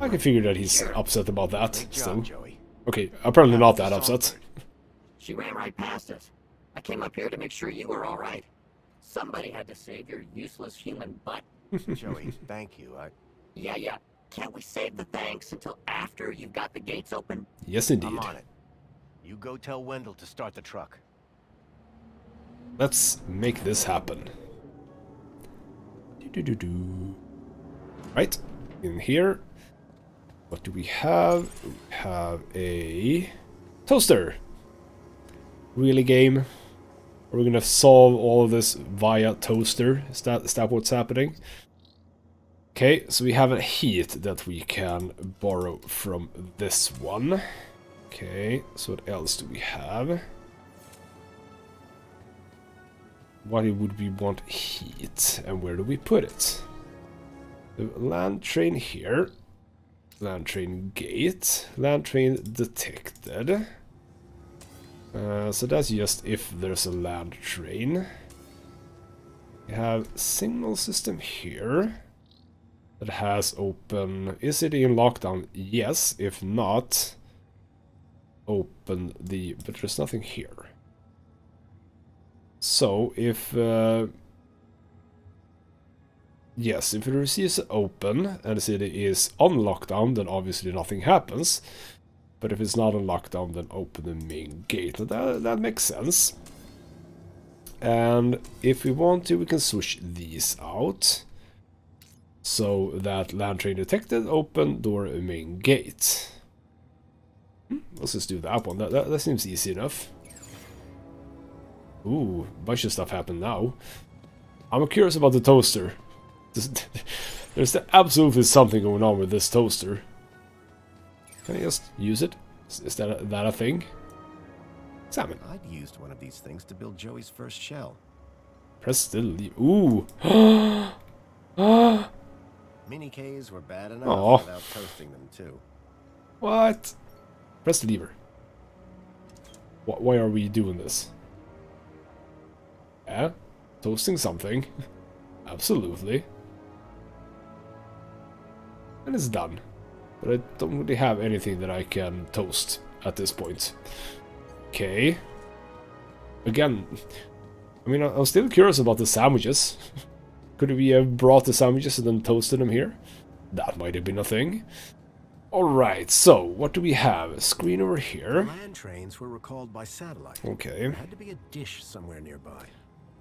S1: I can figure that he's upset about that, still. Okay, apparently not that upset.
S5: She ran right past us. I came up here to make sure you were alright. Somebody had to save your useless human butt.
S2: Joey, thank you.
S5: Yeah. Can't we save the thanks until after you've got the gates open?
S1: Yes, indeed.
S2: I'm on it. You go tell Wendell to start the truck.
S1: Let's make this happen. Right, in here. What do we have? We have a toaster. Really, game? Are we gonna solve all of this via toaster? Is that what's happening? Okay, so we have a heat that we can borrow from this one. Okay, so what else do we have? Why would we want heat? And where do we put it? The land train here. Land train gate. Land train detected. So that's just if there's a land train. We have signal system here. That has open... Is it in lockdown? Yes. If not, open the... But there's nothing here. So, if... yes, if it receives open and the city is on lockdown, then obviously nothing happens. But if it's not on lockdown, then open the main gate. That makes sense. And if we want to, we can switch these out. So that land train detected, open door main gate. Let's just do that one. That seems easy enough. Ooh, a bunch of stuff happened now. I'm curious about the toaster. There's absolutely something going on with this toaster. Can I just use it? Is that a thing? Salmon.
S2: I'd used one of these things to build Joey's first shell.
S1: Press the lever. Ooh.
S2: Mini Ks were bad enough without toasting them too.
S1: What? Press the lever. Why are we doing this? Yeah, toasting something. Absolutely. And it's done. But I don't really have anything that I can toast at this point. Okay. Again, I mean, I'm still curious about the sandwiches. Could we have brought the sandwiches and then toasted them here? That might have been a thing. Alright, so what do we have? A screen over here.
S2: Land trains were recalled by satellite.
S1: Okay.
S2: There had to be a dish somewhere nearby.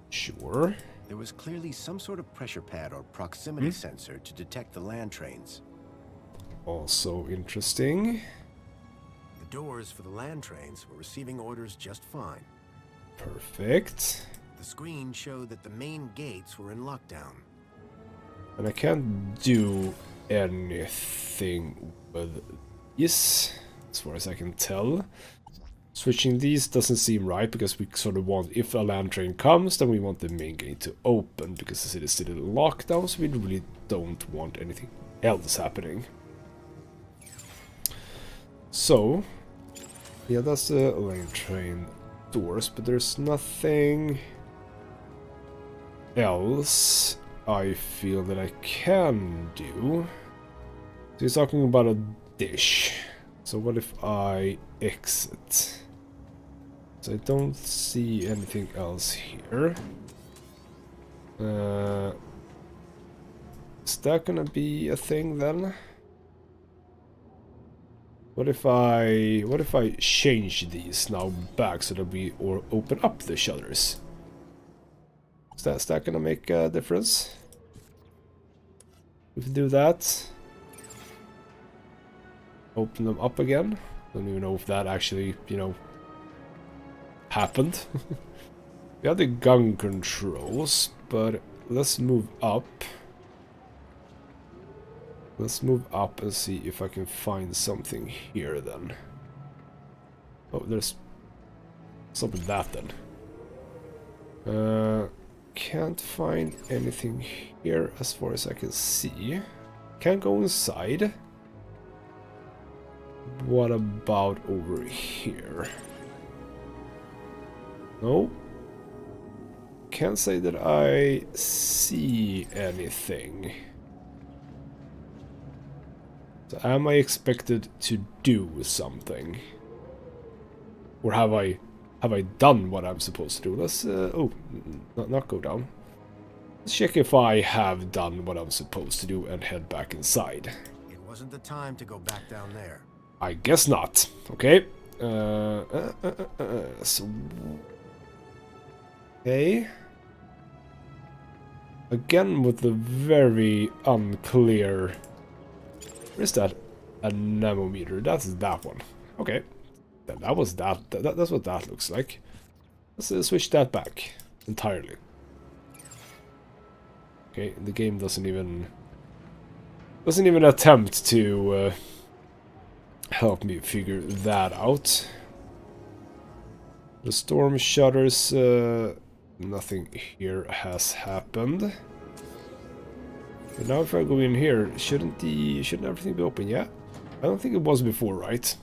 S1: Sure.
S2: There was clearly some sort of pressure pad or proximity sensor to detect the land trains.
S1: Also interesting.
S2: The doors for the land trains were receiving orders just fine.
S1: Perfect.
S2: The screen showed that the main gates were in lockdown.
S1: And I can't do anything with this, as far as I can tell. Switching these doesn't seem right, because we sort of want, if a land train comes, then we want the main gate to open, because the city is still in lockdown, so we really don't want anything else happening. So, yeah, that's the land train doors, but there's nothing else I feel that I can do. So he's talking about a dish. So what if I exit? So I don't see anything else here. Is that gonna be a thing then? What if I change these now back so that we or open up the shutters? Is that gonna make a difference? If we do that, open them up again. Don't even know if that actually, you know, happened. We have the gun controls, but let's move up. Let's move up and see if I can find something here then. Oh, there's something that then. Can't find anything here as far as I can see. Can't go inside. What about over here? No. Can't say that I see anything. So am I expected to do something? Or have I done what I'm supposed to do? Let's oh, not go down. Let's check if I have done what I'm supposed to do and head back inside.
S2: It wasn't the time to go back down there.
S1: I guess not. Okay. So okay. Again with the very unclear. Where's that anemometer? That's that one. Okay. That was that. That's what that looks like. Let's switch that back entirely. Okay, the game doesn't even attempt to help me figure that out. The storm shutters. Nothing here has happened. But now if I go in here, shouldn't everything be open yet? I don't think it was before, right?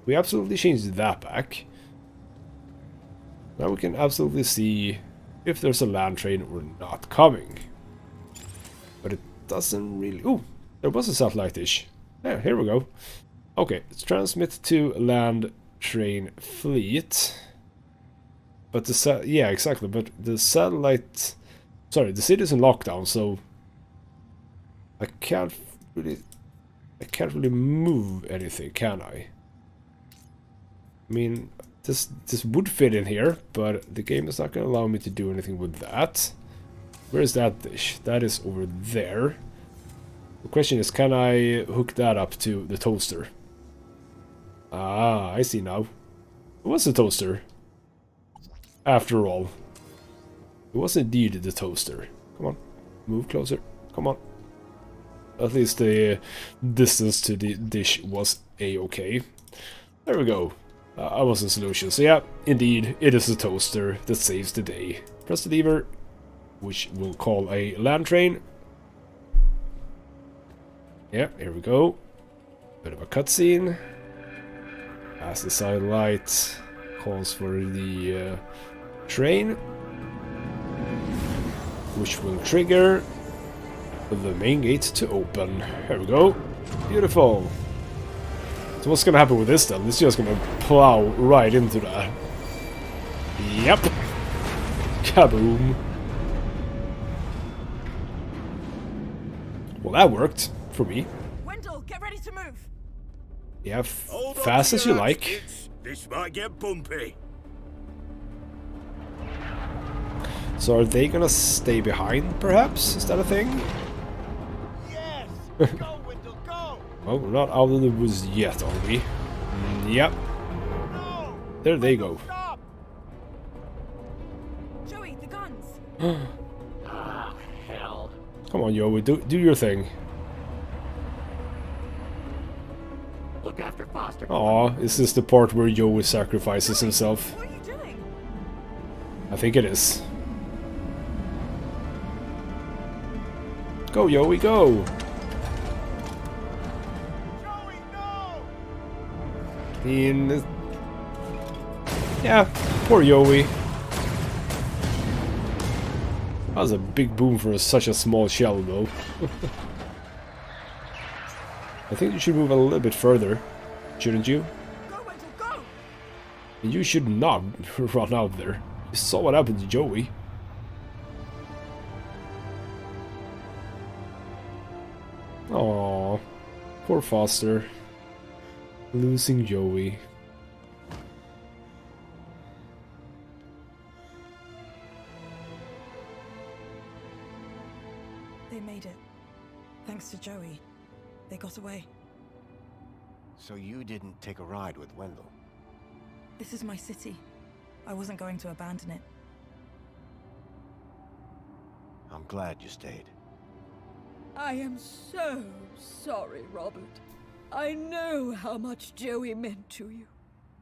S1: We absolutely changed that back. Now we can absolutely see if there's a land train or not coming. But it doesn't really... Ooh, there was a satellite dish. Yeah, here we go. Okay, let's transmit to land train fleet. But the yeah, exactly. But the satellite... Sorry, the city's in lockdown, so... I can't really move anything, can I? I mean, this would fit in here, but the game is not going to allow me to do anything with that. Where is that dish? That is over there. The question is, can I hook that up to the toaster? Ah, I see now. It was the toaster. After all. It was indeed the toaster. Come on. Move closer. Come on. At least the distance to the dish was a-okay. There we go. I was a solution. So yeah, indeed, it is a toaster that saves the day. Press the lever, which we'll call a land train. Yeah, here we go. Bit of a cutscene. As the satellite calls for the train, which will trigger the main gate to open. Here we go. Beautiful. So what's gonna happen with this then? It's just gonna plow right into that. Yep. Kaboom. Well, that worked for me.
S4: Wendell, get ready to move.
S1: Yeah, fast as you like.
S11: This might get bumpy.
S1: So are they gonna stay behind, perhaps? Is that a thing?
S11: Yes! Go, Wendell, go!
S1: Well, we're not out of the woods yet, are we? Yep.
S11: No!
S1: There they go.
S11: Stop!
S4: Joey, the guns.
S5: Ah, hell.
S1: Come on, Joey, do your thing.
S5: Look after Foster.
S1: Aw, is this the part where Joey sacrifices himself?
S4: What are you doing?
S1: I think it is. Go, Joey, go!
S11: Joey, no!
S1: Yeah, poor Joey. That was a big boom for such a small shell, though. I think you should move a little bit further, shouldn't you?
S4: Go, Wendell, go!
S1: You should not run out there. You saw what happened to Joey. Aww, poor Foster. Losing Joey.
S4: They made it. Thanks to Joey. They got away.
S2: So you didn't take a ride with Wendell?
S4: This is my city. I wasn't going to abandon it.
S2: I'm glad you stayed.
S10: I am so sorry, Robert. I know how much Joey meant to you.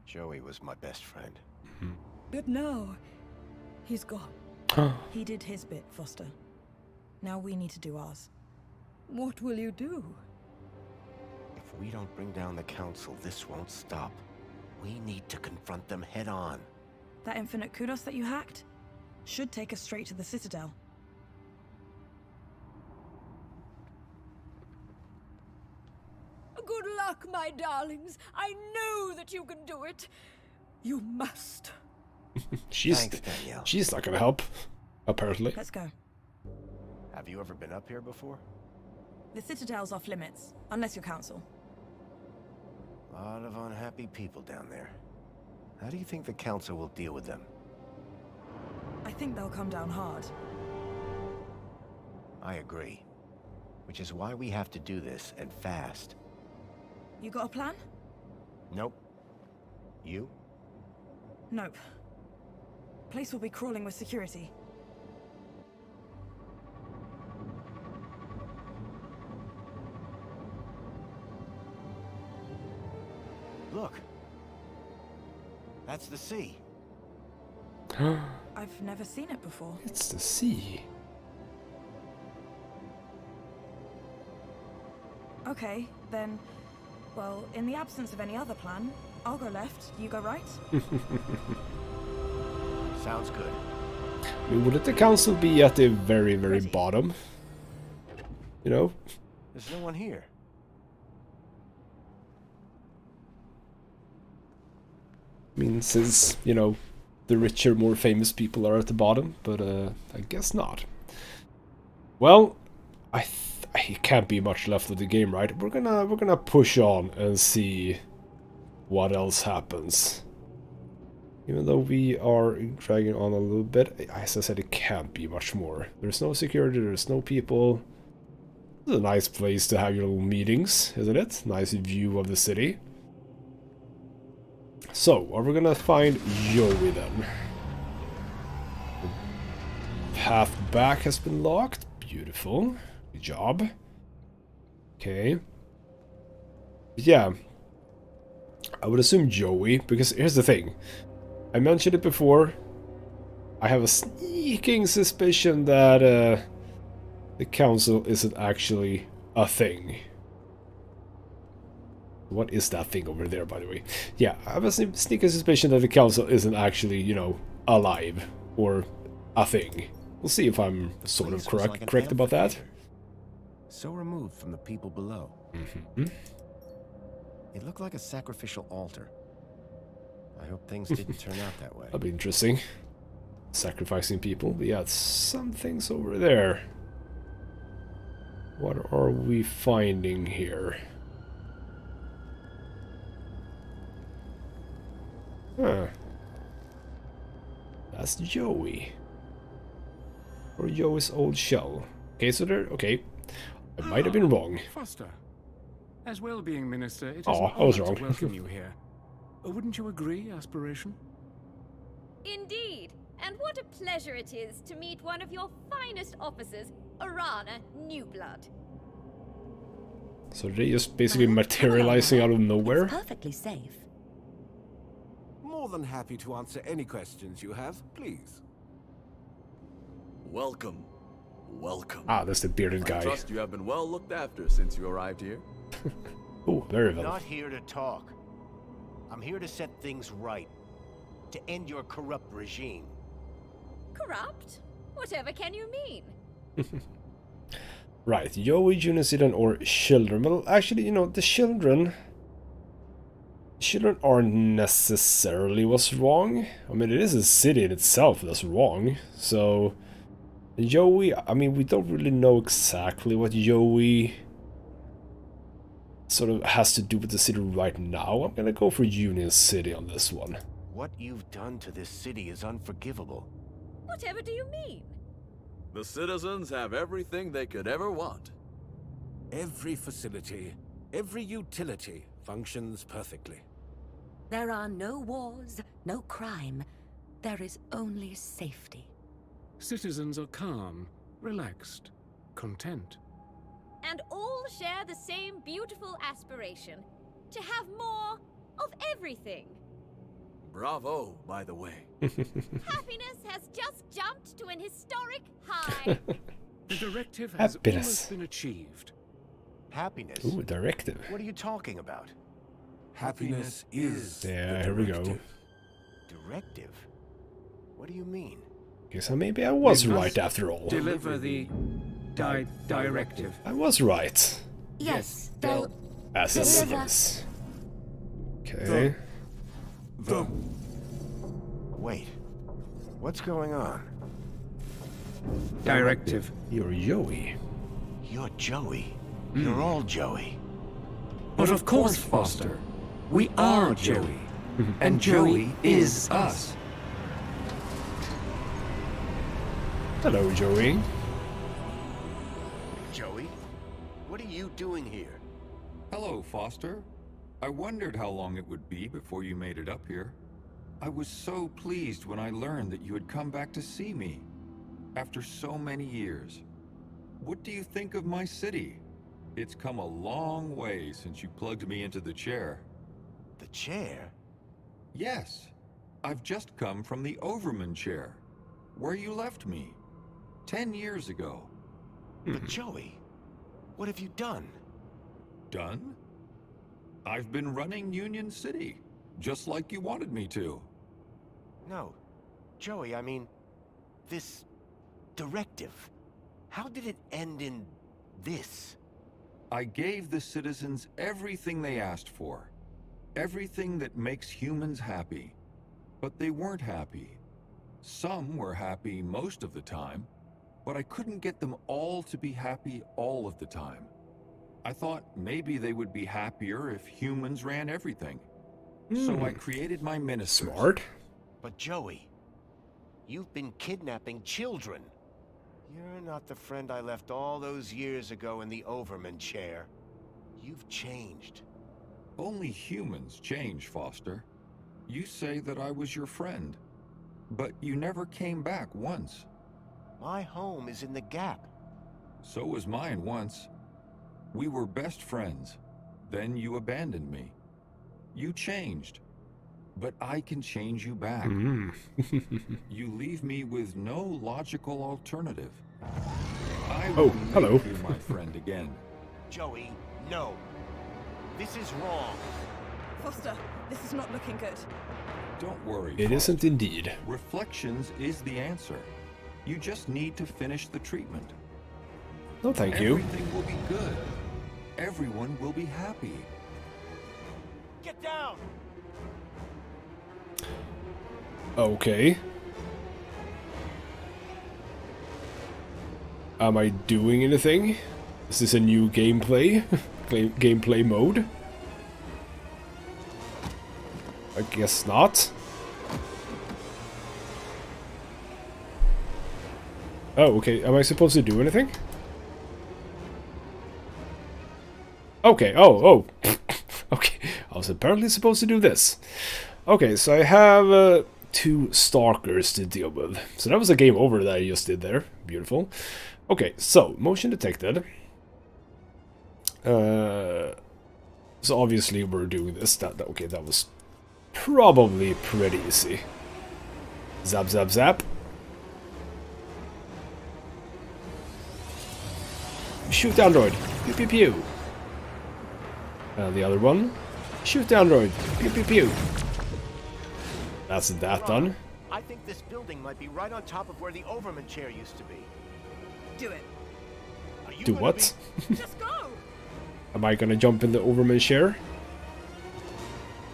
S2: Joey was my best friend.
S10: But now, he's gone.
S4: He did his bit, Foster. Now we need to do ours.
S10: What will you do?
S2: If we don't bring down the Council, this won't stop. We need to confront them head on.
S4: That infinite kudos that you hacked should take us straight to the Citadel.
S10: Good luck, my darlings. I know that you can do it. You must.
S2: Thanks, Danielle.
S1: She's not gonna help, apparently.
S4: Let's go.
S2: Have you ever been up here before?
S4: The Citadel's off limits, unless you're Council.
S2: A lot of unhappy people down there. How do you think the Council will deal with them?
S4: I think they'll come down hard.
S2: I agree. Which is why we have to do this, and fast.
S4: You got a plan?
S2: Nope. You?
S4: Nope. Place will be crawling with security.
S2: Look. That's the sea.
S4: I've never seen it before.
S1: It's the sea.
S4: Okay, then, well, in the absence of any other plan, I'll go left, you go right.
S2: Sounds good.
S1: I mean, wouldn't the Council be at the very, very bottom? You know?
S2: There's no one here.
S1: I mean, since, you know, the richer, more famous people are at the bottom, but I guess not. Well, it can't be much left of the game, right? We're gonna push on and see what else happens. Even though we are dragging on a little bit, as I said, it can't be much more. There's no security, there's no people. It's a nice place to have your little meetings, isn't it? Nice view of the city. So, are we gonna find Joey then? The path back has been locked. Beautiful. Good job. Okay. Yeah. I would assume Joey, because here's the thing. I mentioned it before. I have a sneaking suspicion that the Council isn't actually a thing. What is that thing over there, by the way? Yeah, I have a sneaking suspicion that the Council isn't actually, you know, alive or a thing. We'll see if I'm sort of correct about that.
S2: So removed from the people below. It looked like a sacrificial altar. I hope things didn't turn out that way.
S1: That'll be interesting. Sacrificing people. But yeah, some things over there. What are we finding here? Huh. That's Joey. Or Joey's old shell. Okay, so there... Okay. I might have been wrong.
S13: Foster. As well-being minister, it is
S1: Oh,
S13: an
S1: I was
S13: honor
S1: wrong.
S13: to welcome you here. Wouldn't you agree, Aspiration?
S14: Indeed. And what a pleasure it is to meet one of your finest officers, Arana Newblood.
S1: So they just basically materializing out of nowhere?
S15: It's perfectly safe.
S11: More than happy to answer any questions you have, please.
S16: Welcome. Welcome.
S1: Ah, that's the bearded guy.
S16: I trust you have been well looked after since you arrived here.
S1: Oh, very well.
S2: Not here to talk. I'm here to set things right. To end your corrupt regime.
S14: Corrupt? Whatever can you mean?
S1: Right, Joey, Unison, or children. Well, actually, you know, the children aren't necessarily what's wrong. I mean, it is a city in itself that's wrong. So, Joey, I mean, we don't really know exactly what Joey sort of has to do with the city right now, I'm gonna go for Union City on this one.
S2: What you've done to this city is unforgivable.
S14: Whatever do you mean?
S16: The citizens have everything they could ever want.
S11: Every facility, every utility functions perfectly.
S15: There are no wars, no crime. There is only safety.
S13: Citizens are calm, relaxed, content.
S14: And all share the same beautiful aspiration to have more of everything.
S16: Bravo, by the way.
S14: Happiness has just jumped to an historic high.
S13: The directive has almost been achieved.
S2: Happiness?
S1: Ooh, directive.
S2: What are you talking about?
S11: Happiness is
S1: Yeah, here we go.
S2: Directive? What do you mean?
S1: Guess maybe I was right after all.
S13: Deliver the directive.
S1: I was right.
S15: Yes,
S1: As it seems. Okay.
S2: Wait. What's going on?
S13: Directive.
S1: You're Joey.
S2: You're Joey. You're all Joey.
S13: But of course, Foster. We are Joey. And Joey is us.
S1: Hello, Joey.
S2: Joey? What are you doing here?
S17: Hello, Foster. I wondered how long it would be before you made it up here. I was so pleased when I learned that you had come back to see me. After so many years. What do you think of my city? It's come a long way since you plugged me into the chair.
S2: The chair?
S17: Yes. I've just come from the Overman chair, where you left me 10 years ago.
S2: But Joey, what have you done?
S17: Done? I've been running Union City, just like you wanted me to.
S2: No. Joey, I mean, this directive. How did it end in this?
S17: I gave the citizens everything they asked for. Everything that makes humans happy. But they weren't happy. Some were happy most of the time, but I couldn't get them all to be happy all of the time. I thought maybe they would be happier if humans ran everything. So I created my ministers.
S1: Smart.
S2: But Joey, you've been kidnapping children. You're not the friend I left all those years ago in the Overman chair. You've changed.
S17: Only humans change, Foster. You say that I was your friend, but you never came back once.
S2: My home is in the Gap.
S17: So was mine once. We were best friends. Then you abandoned me. You changed. But I can change you back. You leave me with no logical alternative. I will make you my friend again.
S2: Joey, no. This is wrong.
S4: Foster, this is not looking good.
S17: Don't worry.
S1: It isn't indeed.
S17: Reflections is the answer. You just need to finish the treatment.
S1: No, thank you.
S17: Everything will be good. Everyone will be happy.
S2: Get down!
S1: Okay. Am I doing anything? Is this a new gameplay? Gameplay mode? I guess not. Oh, okay. Am I supposed to do anything? Okay. Oh. Okay. I was apparently supposed to do this. Okay, so I have 2 stalkers to deal with. So that was a game over that I just did there. Beautiful. Okay, so motion detected. So obviously we're doing this. Okay, that was probably pretty easy. Zap, zap, zap. Shoot the android. Pew, pew, pew. The other one. Shoot the android. Pew, pew, pew. That's that done.
S2: I think this building might be right on top of where the Overman chair used to be.
S4: Do it.
S1: Do what?
S4: Just go.
S1: Am I gonna jump in the Overman chair?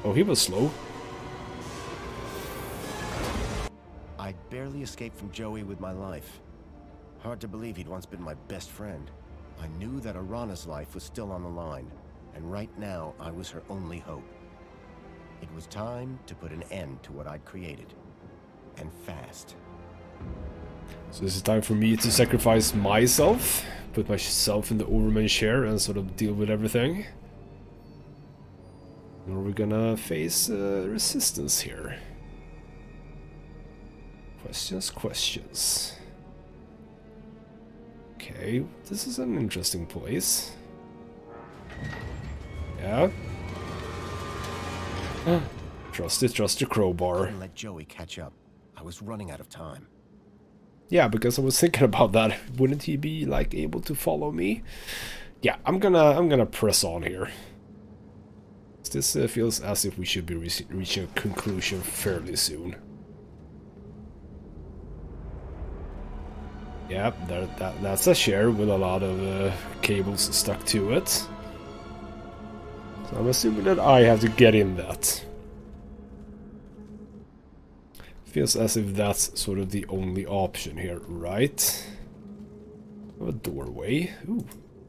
S1: Oh, he was slow.
S2: I barely escaped from Joey with my life. Hard to believe he'd once been my best friend. I knew that Arana's life was still on the line, and right now I was her only hope. It was time to put an end to what I'd created. And fast.
S1: So this is time for me to sacrifice myself, put myself in the overman chair and sort of deal with everything. Or we're gonna face resistance here. Questions. Okay, this is an interesting place. Yeah. Trust the crowbar.
S2: I couldn't let Joey catch up. I was running out of time.
S1: Yeah, because I was thinking about that. Wouldn't he be like able to follow me? Yeah, I'm gonna press on here. This feels as if we should be reaching a conclusion fairly soon. Yeah, that's a chair with a lot of cables stuck to it. So I'm assuming that I have to get in that. Feels as if that's sort of the only option here, right? A doorway. Ooh,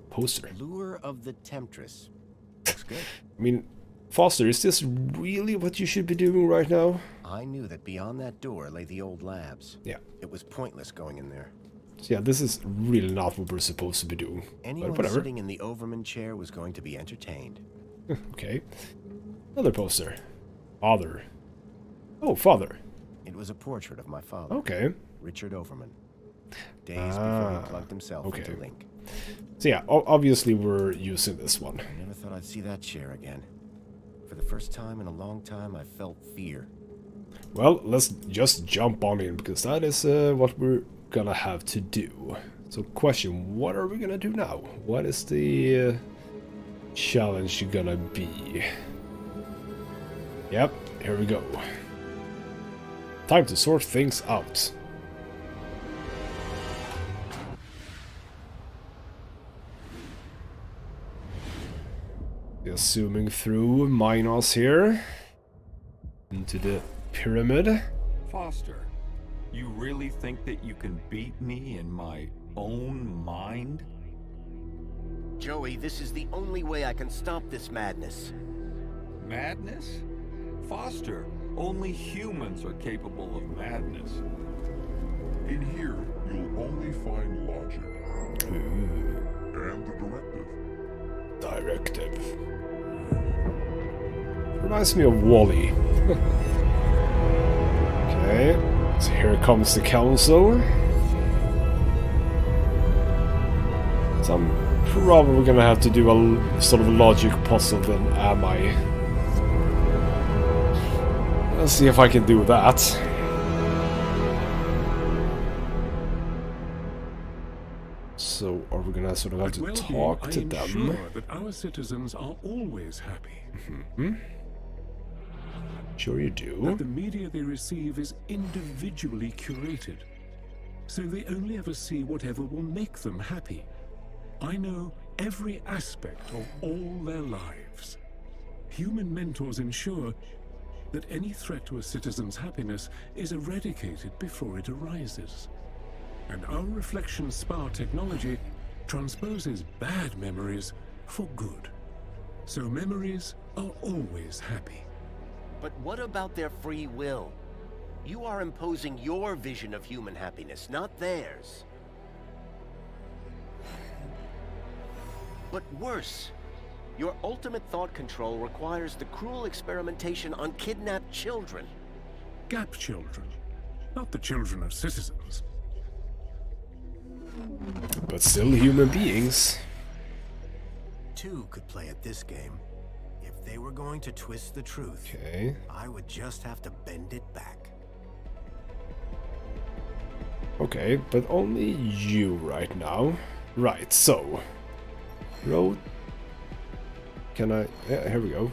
S1: poster.
S2: Lure of the Temptress. Looks good.
S1: I mean, Foster, is this really what you should be doing right now?
S2: I knew that beyond that door lay the old labs.
S1: Yeah.
S2: It was pointless going in there.
S1: So yeah, this is really not what we're supposed to be doing.
S2: Anyone sitting in the Overman chair was going to be entertained.
S1: Okay. Another poster. Father. Oh, father.
S2: It was a portrait of my father.
S1: Okay.
S2: Richard Overman. Days before he plugged himself into Link.
S1: So yeah, obviously we're using this one.
S2: I never thought I'd see that chair again. For the first time in a long time, I felt fear.
S1: Well, let's just jump on in, because that is what we're gonna have to do. So question, what are we gonna do now? What is the challenge gonna be? Yep, here we go. Time to sort things out. Just zooming through Minos here into the pyramid.
S17: Foster, you really think that you can beat me in my own mind?
S2: Joey, this is the only way I can stop this madness.
S17: Madness? Foster, only humans are capable of madness.
S18: In here, you'll only find logic. And the
S1: directive. Reminds me of Wall-E. Okay, so here comes the council. So I'm probably gonna have to do a sort of logic puzzle then, am I? Let's see if I can do that. So are we gonna sort of have to talk to them?
S18: I am sure that our citizens are always happy.
S1: Mm-hmm. Sure you do.
S18: That the media they receive is individually curated, so they only ever see whatever will make them happy. I know every aspect of all their lives. Human mentors ensure that any threat to a citizen's happiness is eradicated before it arises. And our reflection spar technology transposes bad memories for good. So memories are always happy.
S2: But what about their free will? You are imposing your vision of human happiness, not theirs. But worse, your ultimate thought control requires the cruel experimentation on kidnapped children.
S18: Gap children, not the children of citizens.
S1: But still human beings.
S2: Two could play at this game. If they were going to twist the truth, I would just have to bend it back.
S1: Okay, but only you right now. Right, so... Road... Can I... Yeah, here we go.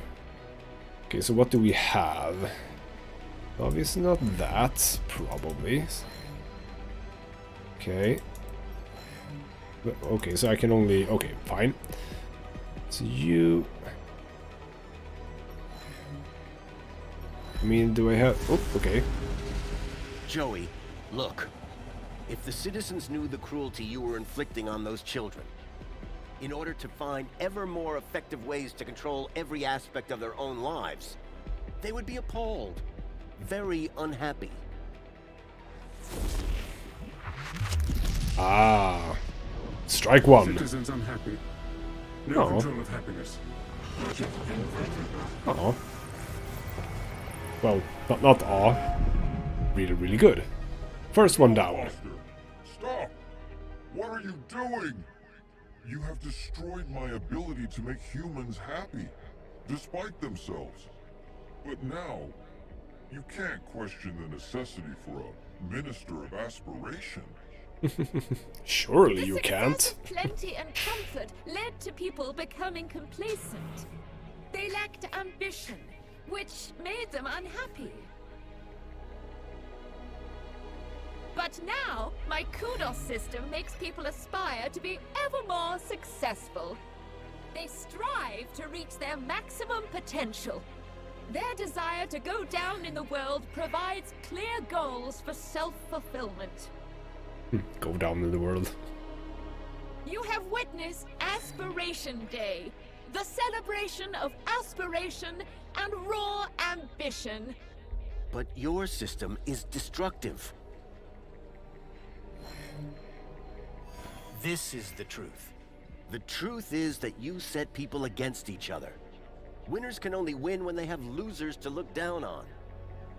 S1: Okay, so what do we have? Obviously not that, probably. Okay. Okay, so I can only... Okay, fine. So you... I mean, do I have... Oh, okay.
S2: Joey, look. If the citizens knew the cruelty you were inflicting on those children, in order to find ever more effective ways to control every aspect of their own lives, they would be appalled, very unhappy.
S1: Ah, strike one.
S18: Citizens unhappy. No control of happiness.
S1: Oh. Well, not aw. Really, really good. First one down.
S19: Stop! What are you doing? You have destroyed my ability to make humans happy, despite themselves. But now, you can't question the necessity for a minister of aspiration.
S1: Surely you can't.
S14: Plenty and comfort led to people becoming complacent. They lacked ambition, which made them unhappy. But now, my kudos system makes people aspire to be ever more successful. They strive to reach their maximum potential. Their desire to go down in the world provides clear goals for self-fulfillment.
S1: Go down in the world.
S14: You have witnessed Aspiration Day, the celebration of aspiration and raw ambition.
S2: But your system is destructive. This is the truth. The truth is that you set people against each other. Winners can only win when they have losers to look down on.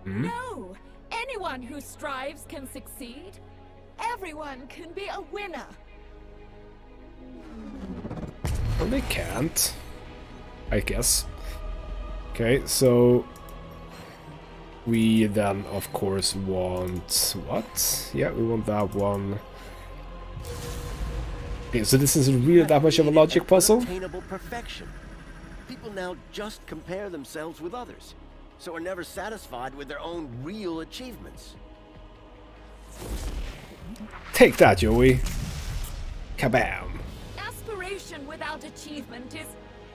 S14: No! Anyone who strives can succeed. Everyone can be a winner.
S1: Well, they can't, I guess. Okay, so we then, of course, want what? Yeah, we want that one. Okay, so this isn't really that much of a logic puzzle.
S2: Unattainable perfection. People now just compare themselves with others, so are never satisfied with their own real achievements.
S1: Take that, Joey. Kabam.
S14: Aspiration without achievement is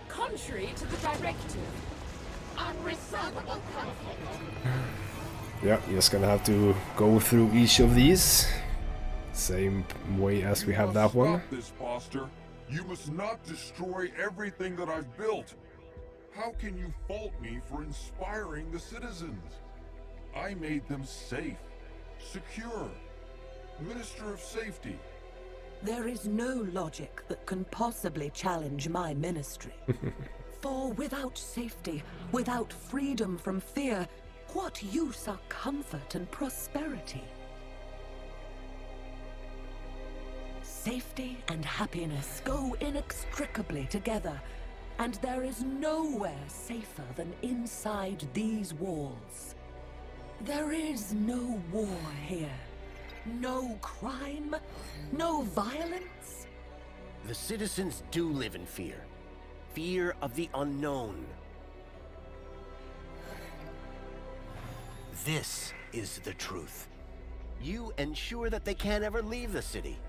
S14: contrary to the directive. Unresolvable conflict.
S1: Yeah, just gonna have to go through each of these. Same way as we have that one.
S19: Stop this, Foster. You must not destroy everything that I've built. How can you fault me for inspiring the citizens? I made them safe, secure, Minister of Safety.
S15: There is no logic that can possibly challenge my ministry. For without safety, without freedom from fear, what use are comfort and prosperity? Safety and happiness go inextricably together, and there is nowhere safer than inside these walls. There is no war here. No crime, no violence.
S2: The citizens do live in fear. Fear of the unknown. This is the truth. You ensure that they can't ever leave the city.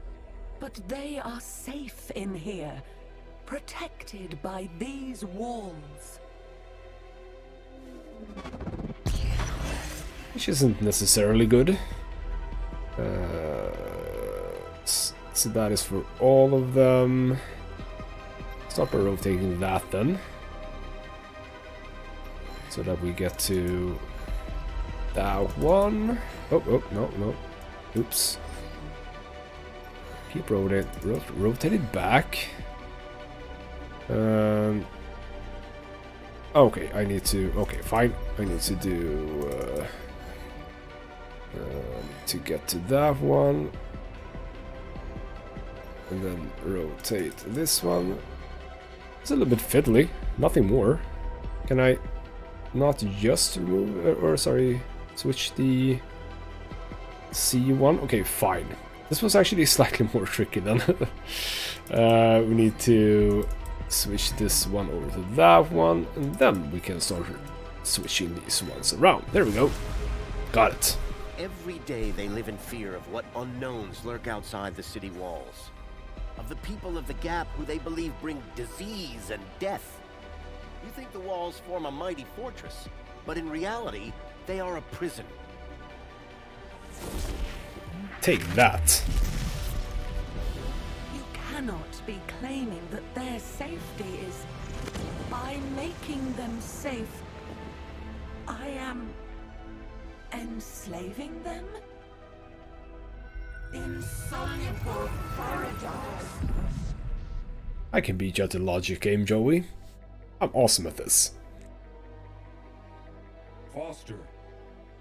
S15: But they are safe in here, protected by these walls.
S1: Which isn't necessarily good. So that is for all of them. Start by rotating that then. So that we get to that one. Oh, no. Oops. Keep rotate it back. Okay, I need to... Okay, fine. I need to do... to get to that one. And then rotate this one. It's a little bit fiddly. Nothing more. Can I not just remove... or sorry, switch the C1? Okay, fine. This was actually slightly more tricky then. We need to switch this one over to that one, and then we can start switching these ones around. There we go. Got it.
S2: Every day they live in fear of what unknowns lurk outside the city walls. Of the people of the Gap who they believe bring disease and death. You think the walls form a mighty fortress, but in reality, they are a prison.
S1: Take that.
S15: You cannot be claiming that their safety is... By making them safe, I am enslaving them? Insoluble paradox.
S1: I can beat you at the logic game, Joey. I'm awesome at this.
S17: Foster,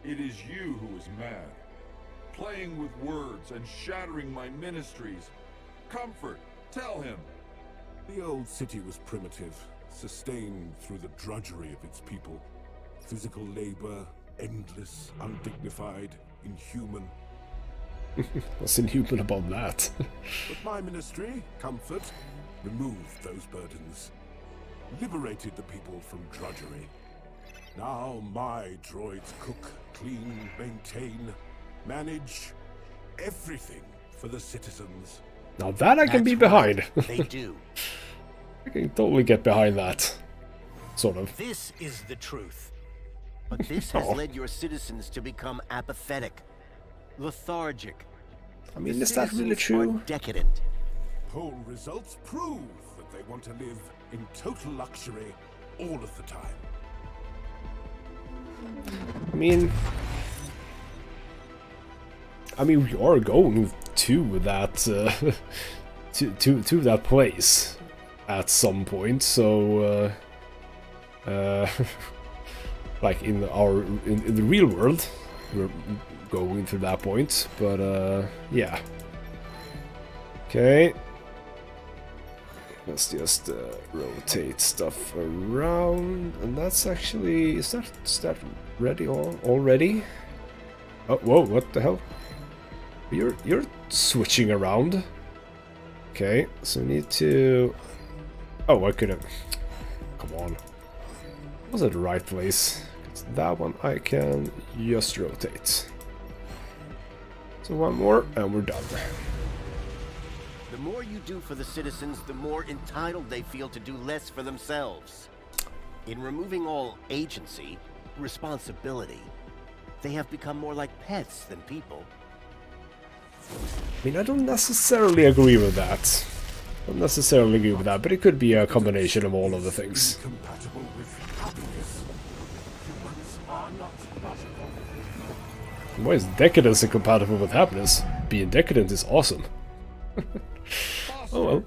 S17: it is you who is mad. Playing with words and shattering my ministries. Comfort, tell him.
S11: The old city was primitive, sustained through the drudgery of its people. Physical labor, endless, undignified, inhuman.
S1: What's inhuman about that?
S11: But my ministry, Comfort, removed those burdens. Liberated the people from drudgery. Now my droids cook, clean, maintain, manage everything for the citizens.
S1: Now that I can be behind.
S2: They do.
S1: I can totally get behind that. Sort of.
S2: This is the truth. But this has led your citizens to become apathetic, lethargic.
S1: I mean, is that really true?
S2: Decadent.
S11: Poll results prove that they want to live in total luxury all of the time.
S1: I mean, we are going to that to that place at some point. So, like in the real world, we're going to that point. But yeah. Okay. Let's just rotate stuff around, and that's actually is that ready already? Oh, whoa! What the hell? You're switching around. Okay, so we need to. Oh, I could have. Come on. Was it the right place? That one I can just rotate. So one more, and we're done.
S2: The more you do for the citizens, the more entitled they feel to do less for themselves. In removing all agency, responsibility, they have become more like pets than people.
S1: I mean, I don't necessarily agree with that. I don't necessarily agree with that, but it could be a combination of all of the things. Why is decadence incompatible with happiness? Being decadent is awesome. Oh well.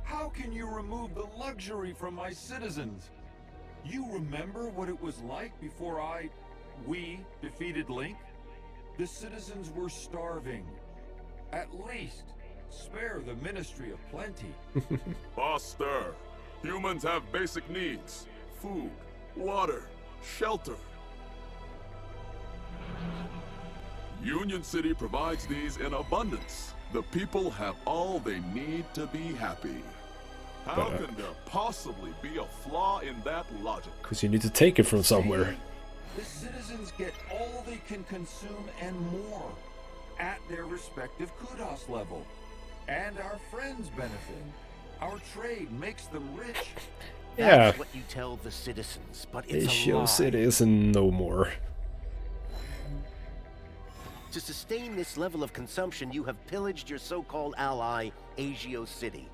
S17: How can you remove the luxury from my citizens? You remember what it was like before we defeated Link? The citizens were starving. At least, spare the Ministry of Plenty.
S19: Foster, humans have basic needs. Food, water, shelter. Union City provides these in abundance. The people have all they need to be happy. How can there possibly be a flaw in that logic?
S1: Because you need to take it from somewhere.
S17: The citizens get all they can consume and more at their respective kudos level. And our friends benefit. Our trade makes them rich.
S1: Yeah.
S2: That's what you tell the citizens, but it's a lie.
S1: It isn't no more.
S2: To sustain this level of consumption, you have pillaged your so-called ally, Agio City,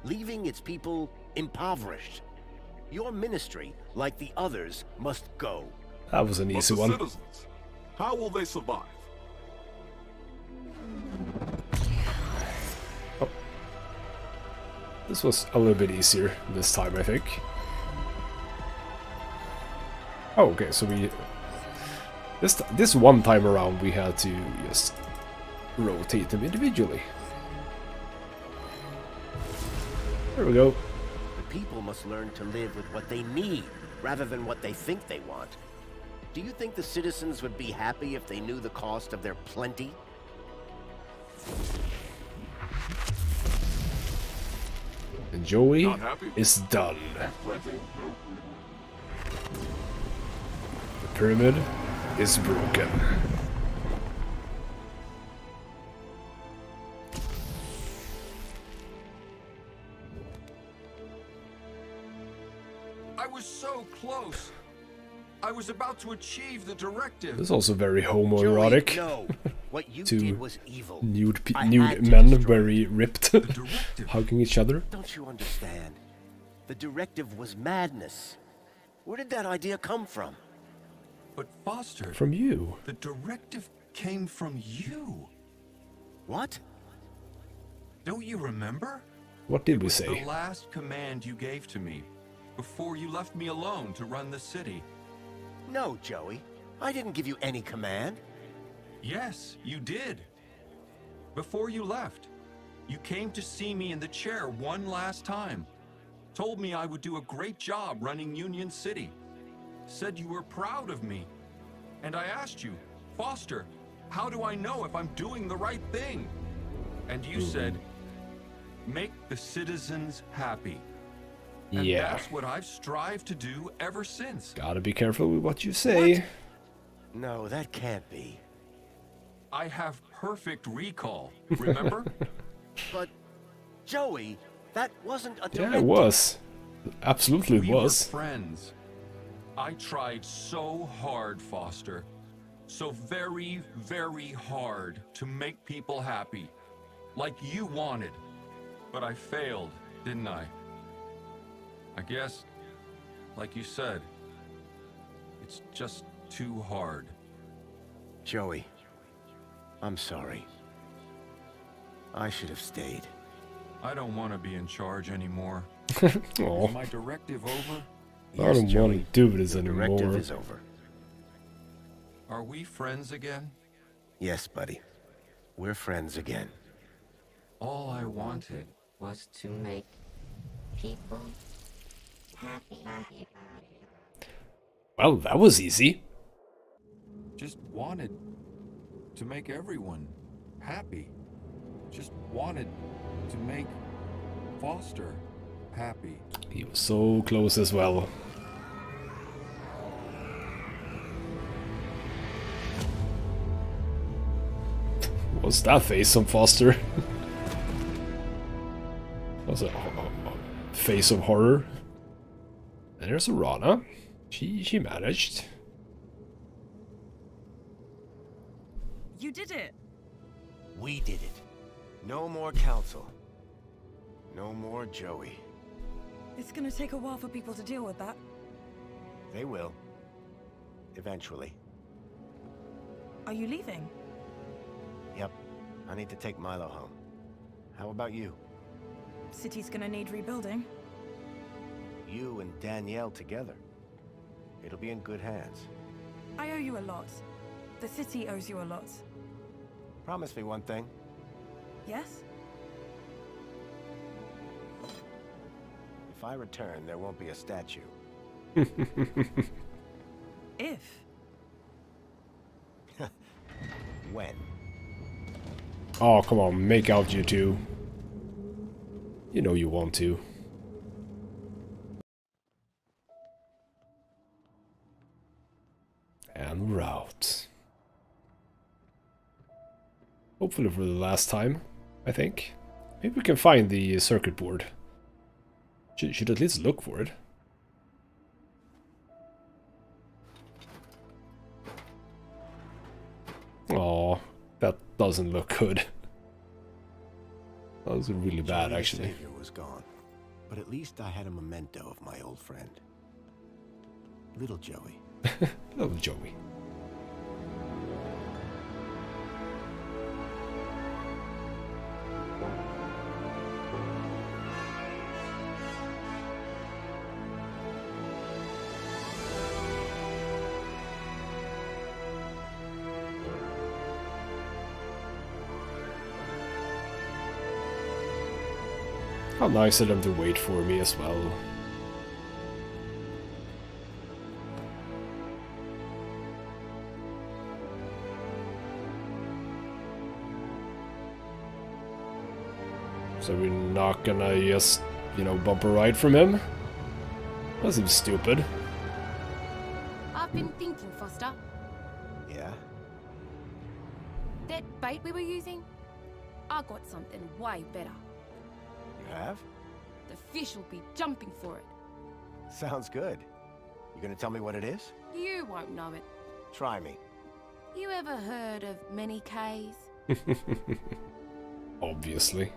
S2: leaving its people impoverished. Your ministry, like the others, must go.
S1: That was an easy one.
S19: Citizens, how will they survive?
S1: Oh. This was a little bit easier this time, I think. Oh, okay, so we... This one time around we had to just rotate them individually. There we go.
S2: The people must learn to live with what they need, rather than what they think they want. Do you think the citizens would be happy if they knew the cost of their plenty?
S1: And Joey is done. The pyramid is broken.
S17: I was so close. I was about to achieve the directive.
S1: This is also very homoerotic.
S2: Joey, no. What you
S1: two
S2: did was evil.
S1: nude
S2: I
S1: nude
S2: had to
S1: men,
S2: destroy
S1: very ripped, hugging each other.
S2: Don't you understand? The directive was madness. Where did that idea come from?
S17: But Foster...
S1: From you.
S17: The directive came from you.
S2: What?
S17: Don't you remember?
S1: What did we
S17: The
S1: say?
S17: last command you gave to me, before you left me alone to run the city.
S2: No, Joey. I didn't give you any command.
S17: Yes, you did. Before you left, you came to see me in the chair one last time. Told me I would do a great job running Union City. Said you were proud of me. And I asked you, Foster, how do I know if I'm doing the right thing? And you said, make the citizens happy. And
S1: Yeah.
S17: that's what I've strived to do ever since.
S1: Gotta be careful with what you say.
S17: What?
S2: No, that can't be.
S17: I have perfect recall, remember?
S2: But, Joey, that wasn't a
S1: Yeah, it was. Absolutely
S17: we
S1: was.
S17: were friends. I tried so hard, Foster. So very, very hard to make people happy. Like you wanted. But I failed, didn't I? I guess, like you said, it's just too hard.
S2: Joey, I'm sorry. I should have stayed.
S17: I don't want to be in charge anymore.
S1: Oh.
S17: Is my directive over?
S1: I don't want to do this anymore.
S2: Directive is over.
S17: Are we friends again?
S2: Yes, buddy. We're friends again.
S17: All I wanted
S5: was to make people happy.
S1: Well, that was easy.
S17: Just wanted to make everyone happy. Just wanted to make Foster happy.
S1: He was so close as well. What's that face on Foster? That's a face of horror. And there's a Rana. She managed.
S4: You did it.
S2: We did it. No more council. No more Joey.
S4: It's gonna take a while for people to deal with that.
S2: They will. Eventually.
S4: Are you leaving?
S2: Yep. I need to take Milo home. How about you?
S4: City's gonna need rebuilding.
S2: You and Danielle together. It'll be in good hands.
S4: I owe you a lot. The city owes you a lot.
S2: Promise me one thing.
S4: Yes?
S2: If I return, there won't be a statue.
S4: If.
S2: When?
S1: Oh, come on, make out you two. You know you want to. And we're out. Hopefully for the last time, I think. Maybe we can find the circuit board. Should at least look for it. Oh, that doesn't look good. That was really bad,
S2: Joey,
S1: actually.
S2: The savior was gone, but at least I had a memento of my old friend, little Joey.
S1: Little Joey. How nice of them to wait for me as well. So we're not gonna just, you know, bump a ride from him? That seems stupid.
S3: I've been thinking, Foster.
S2: Yeah?
S3: That bait we were using? I got something way better.
S2: You have?
S3: The fish will be jumping for it.
S2: Sounds good. You gonna tell me what it is?
S3: You won't know it.
S2: Try me.
S3: You ever heard of many Ks?
S1: Obviously.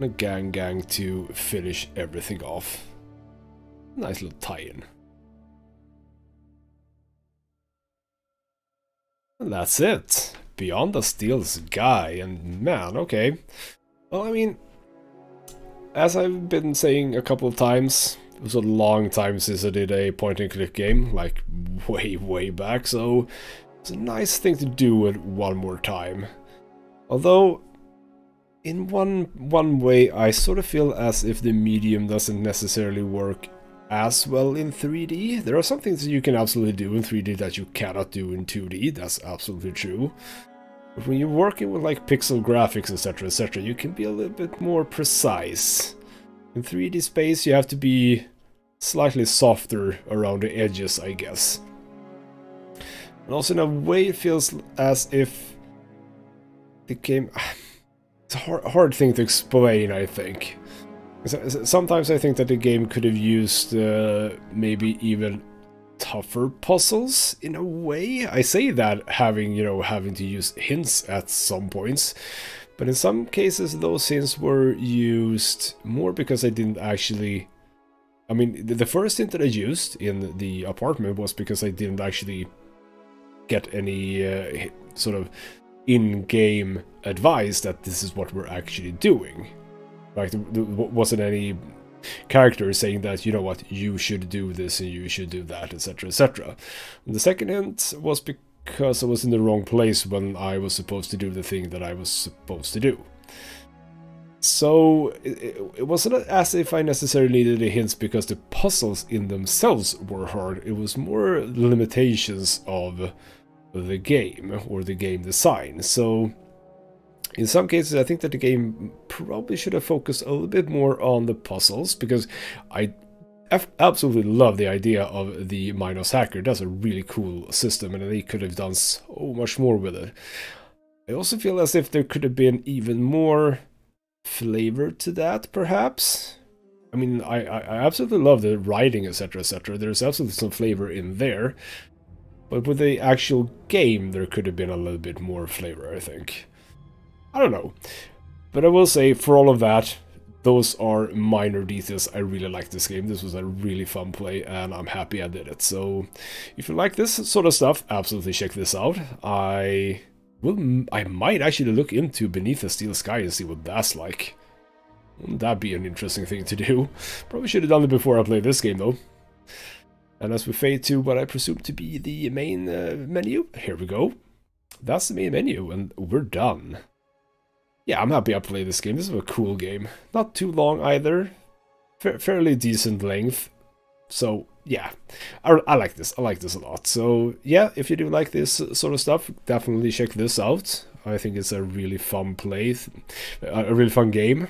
S1: A gang to finish everything off. Nice little tie-in. And that's it. Beyondasteelsky, and man, okay. Well, I mean, as I've been saying a couple of times, it was a long time since I did a point-and-click game, like way back, so it's a nice thing to do it one more time. Although, in one way, I sort of feel as if the medium doesn't necessarily work as well in 3D. There are some things that you can absolutely do in 3D that you cannot do in 2D, that's absolutely true. But when you're working with like pixel graphics, etc., you can be a little bit more precise. In 3D space, you have to be slightly softer around the edges, I guess. And also in a way, it feels as if the game... It's a hard thing to explain, I think. Sometimes I think that the game could have used maybe even tougher puzzles in a way. I say that having to use hints at some points, but in some cases those hints were used more because I didn't actually... I mean, the first hint that I used in the apartment was because I didn't actually get any sort of in-game advice that this is what we're actually doing. Like, there wasn't any character saying that, you know what, you should do this and you should do that, etc., etc. The second hint was because I was in the wrong place when I was supposed to do the thing that I was supposed to do. So it wasn't as if I necessarily needed the hints because the puzzles in themselves were hard. It was more limitations of the game or the game design. So in some cases I think that the game probably should have focused a little bit more on the puzzles, because I absolutely love the idea of the Minos hacker. That's a really cool system and they could have done so much more with it. I also feel as if there could have been even more flavor to that, perhaps. I mean, I absolutely love the writing, etc., etc. There's absolutely some flavor in there. But with the actual game, there could have been a little bit more flavor, I think. I don't know. But I will say, for all of that, those are minor details. I really like this game. This was a really fun play, and I'm happy I did it. So, if you like this sort of stuff, absolutely check this out. I might actually look into Beneath the Steel Sky and see what that's like. Wouldn't that be an interesting thing to do? Probably should have done it before I played this game, though. And as we fade to what I presume to be the main menu, here we go. That's the main menu, and we're done. Yeah, I'm happy I played this game. This is a cool game. Not too long either. Fairly decent length. So, yeah. I like this. I like this a lot. So, yeah, if you do like this sort of stuff, definitely check this out. I think it's a really fun play. A really fun game.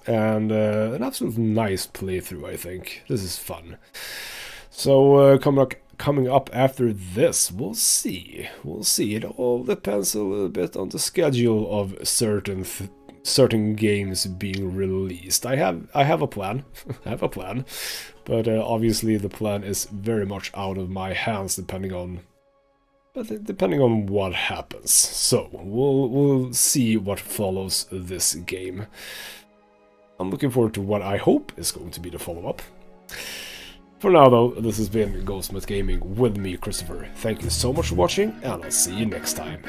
S1: And an absolutely nice playthrough, I think. This is fun. So, coming up after this, we'll see. We'll see. It all depends a little bit on the schedule of certain games being released. I have a plan. I have a plan. But obviously the plan is very much out of my hands depending on what happens. So, we'll see what follows this game. I'm looking forward to what I hope is going to be the follow-up. For now, though, this has been Ghostsmith Gaming with me, Christopher. Thank you so much for watching, and I'll see you next time.